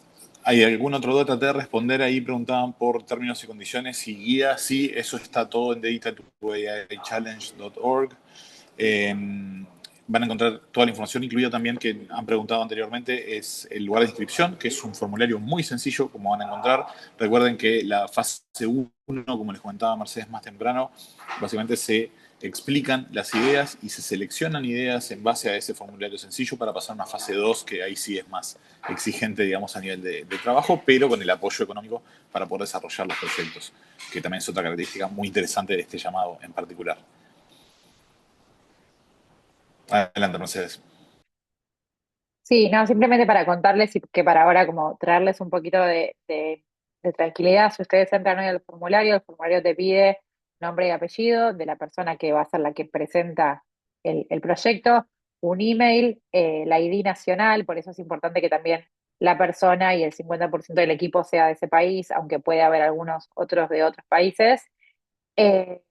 ¿Hay algún otro dato? Traté de responder ahí, preguntaban por términos y condiciones y guías. Sí, eso está todo en data2aichallenge.org. Van a encontrar toda la información, incluida también que han preguntado anteriormente, es el lugar de inscripción, que es un formulario muy sencillo, como van a encontrar. Recuerden que la fase 1, como les comentaba Mercedes más temprano, básicamente se explican las ideas y se seleccionan ideas en base a ese formulario sencillo para pasar a una fase 2, que ahí sí es más exigente, digamos, a nivel de trabajo, pero con el apoyo económico para poder desarrollar los proyectos, que también es otra característica muy interesante de este llamado en particular. Adelante, Mercedes. Sí, no, simplemente para contarles y que para ahora como traerles un poquito de tranquilidad, si ustedes entran hoy al formulario, el formulario te pide nombre y apellido de la persona que va a ser la que presenta el proyecto, un email, la ID nacional, por eso es importante que también la persona y el 50% del equipo sea de ese país, aunque puede haber algunos otros de otros países. Eh,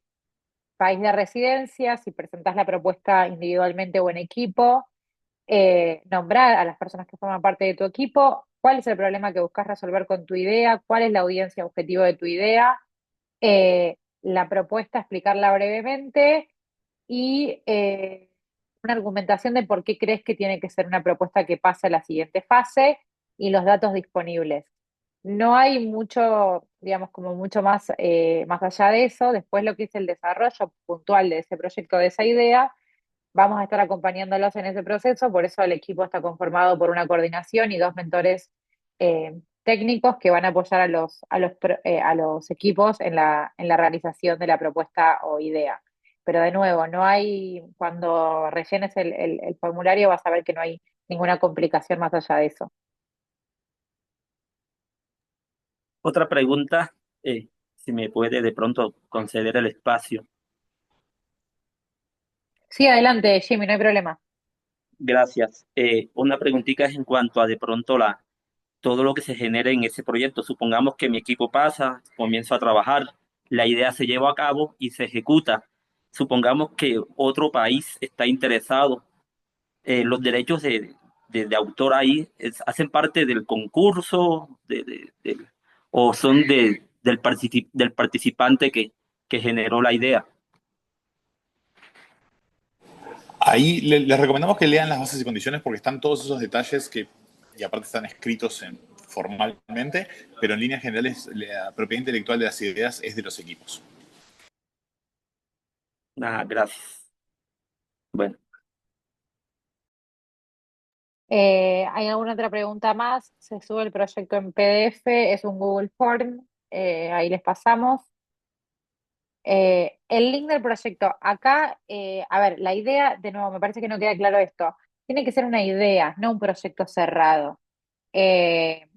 País de residencia, si presentás la propuesta individualmente o en equipo, nombrar a las personas que forman parte de tu equipo, cuál es el problema que buscas resolver con tu idea, cuál es la audiencia objetivo de tu idea, la propuesta, explicarla brevemente y una argumentación de por qué crees que tiene que ser una propuesta que pase a la siguiente fase y los datos disponibles. No hay mucho, digamos, como mucho más allá de eso. Después lo que es el desarrollo puntual de ese proyecto, de esa idea, vamos a estar acompañándolos en ese proceso, por eso el equipo está conformado por una coordinación y 2 mentores técnicos que van a apoyar a los equipos en la realización de la propuesta o idea. Pero de nuevo, cuando rellenes el formulario vas a ver que no hay ninguna complicación más allá de eso. Otra pregunta, si me puede de pronto conceder el espacio. Sí, adelante, Jimmy, no hay problema. Gracias. Una preguntita es en cuanto a de pronto todo lo que se genere en ese proyecto. Supongamos que mi equipo pasa, comienzo a trabajar, la idea se lleva a cabo y se ejecuta. Supongamos que otro país está interesado. Los derechos de autor ahí hacen parte del concurso o son del participante que generó la idea. Ahí les recomendamos que lean las bases y condiciones porque están todos esos detalles y aparte están escritos formalmente, pero en líneas generales la propiedad intelectual de las ideas es de los equipos. Ah, gracias. Bueno, ¿Hay alguna otra pregunta más? Se sube el proyecto en PDF, es un Google Form, ahí les pasamos. El link del proyecto. Acá, a ver, la idea, de nuevo, me parece que no queda claro esto. Tiene que ser una idea, no un proyecto cerrado. Eh,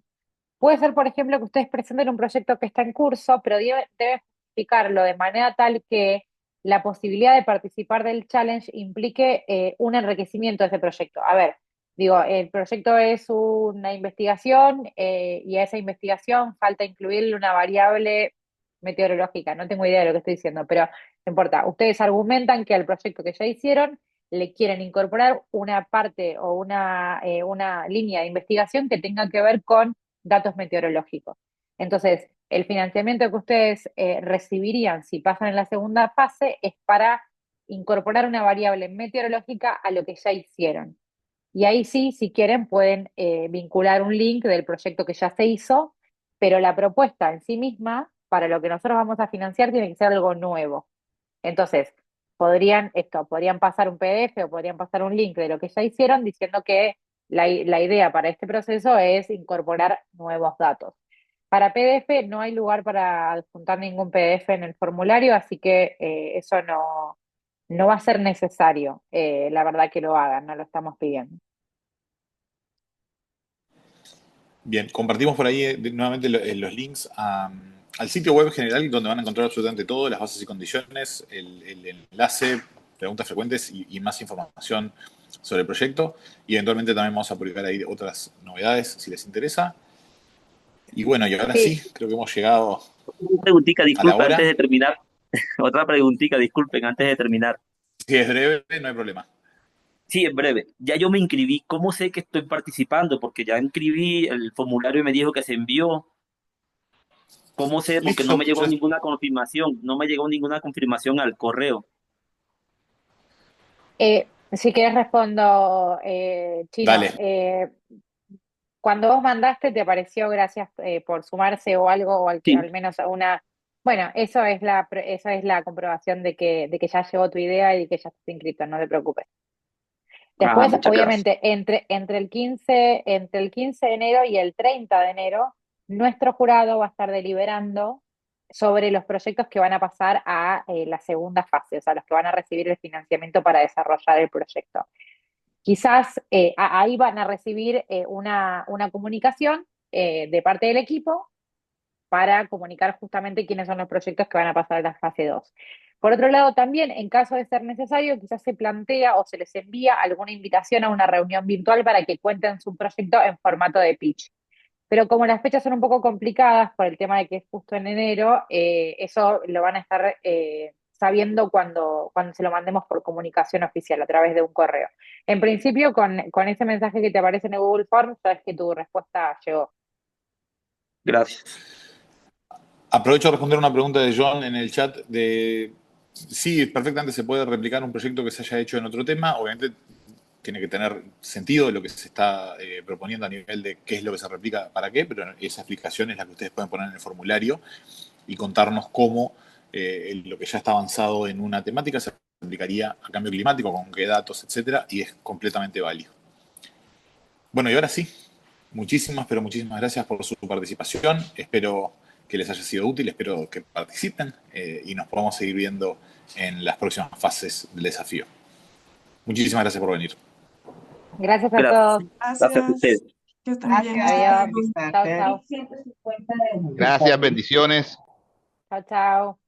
Puede ser, por ejemplo, que ustedes presenten un proyecto que está en curso, pero debe modificarlo de manera tal que la posibilidad de participar del challenge implique un enriquecimiento de ese proyecto. A ver, digo, el proyecto es una investigación y a esa investigación falta incluirle una variable meteorológica. No tengo idea de lo que estoy diciendo, pero no importa. Ustedes argumentan que al proyecto que ya hicieron le quieren incorporar una parte o una línea de investigación que tenga que ver con datos meteorológicos. Entonces, el financiamiento que ustedes recibirían si pasan en la segunda fase es para incorporar una variable meteorológica a lo que ya hicieron. Y ahí sí, si quieren, pueden vincular un link del proyecto que ya se hizo, pero la propuesta en sí misma, para lo que nosotros vamos a financiar, tiene que ser algo nuevo. Entonces, podrían pasar un PDF o podrían pasar un link de lo que ya hicieron diciendo que la idea para este proceso es incorporar nuevos datos. Para PDF no hay lugar para adjuntar ningún PDF en el formulario, así que eso no va a ser necesario, la verdad que lo hagan, no lo estamos pidiendo. Bien, compartimos por ahí nuevamente los links al sitio web general donde van a encontrar absolutamente todo, las bases y condiciones, el enlace, preguntas frecuentes y más información sobre el proyecto. Y eventualmente también vamos a publicar ahí otras novedades si les interesa. Y bueno, y ahora sí, creo que hemos llegado Una preguntita, a la disculpe, hora. antes de terminar. Otra preguntita, disculpen, antes de terminar. Si es breve, no hay problema. Sí, en breve. Ya yo me inscribí. ¿Cómo sé que estoy participando? Porque ya inscribí, el formulario me dijo que se envió. ¿Cómo sé? Porque no Listo, me llegó ninguna confirmación. No me llegó ninguna confirmación al correo. Si querés respondo, Chino. dale. Cuando vos mandaste, ¿te apareció gracias por sumarse o algo, o al Sí. menos a una... Bueno, eso es la comprobación de que ya llegó tu idea y que ya estás inscrito, no te preocupes. Ah, Después, muchas gracias. obviamente, entre el 15 de enero y el 30 de enero, nuestro jurado va a estar deliberando sobre los proyectos que van a pasar a la segunda fase, o sea, los que van a recibir el financiamiento para desarrollar el proyecto. Quizás ahí van a recibir una comunicación de parte del equipo para comunicar justamente quiénes son los proyectos que van a pasar a la fase 2. Por otro lado, también, en caso de ser necesario, quizás se plantea o se les envía alguna invitación a una reunión virtual para que cuenten su proyecto en formato de pitch. Pero como las fechas son un poco complicadas por el tema de que es justo en enero, eso lo van a estar sabiendo cuando se lo mandemos por comunicación oficial a través de un correo. En principio, con ese mensaje que te aparece en el Google Forms, sabes que tu respuesta llegó. Gracias. Aprovecho a responder una pregunta de John en el chat de sí, perfectamente se puede replicar un proyecto que se haya hecho en otro tema. Obviamente tiene que tener sentido lo que se está proponiendo a nivel de qué es lo que se replica para qué, pero esa explicación es la que ustedes pueden poner en el formulario y contarnos cómo lo que ya está avanzado en una temática se aplicaría a cambio climático, con qué datos, etcétera, y es completamente válido. Bueno, y ahora sí, muchísimas, pero muchísimas gracias por su participación. Espero que les haya sido útil, espero que participen y nos podamos seguir viendo en las próximas fases del desafío. Muchísimas gracias por venir. Gracias a Gracias. todos. Gracias a ustedes. Que estén bien. Gracias. Adiós. Chao, chao. Gracias, bendiciones. Chao, chao.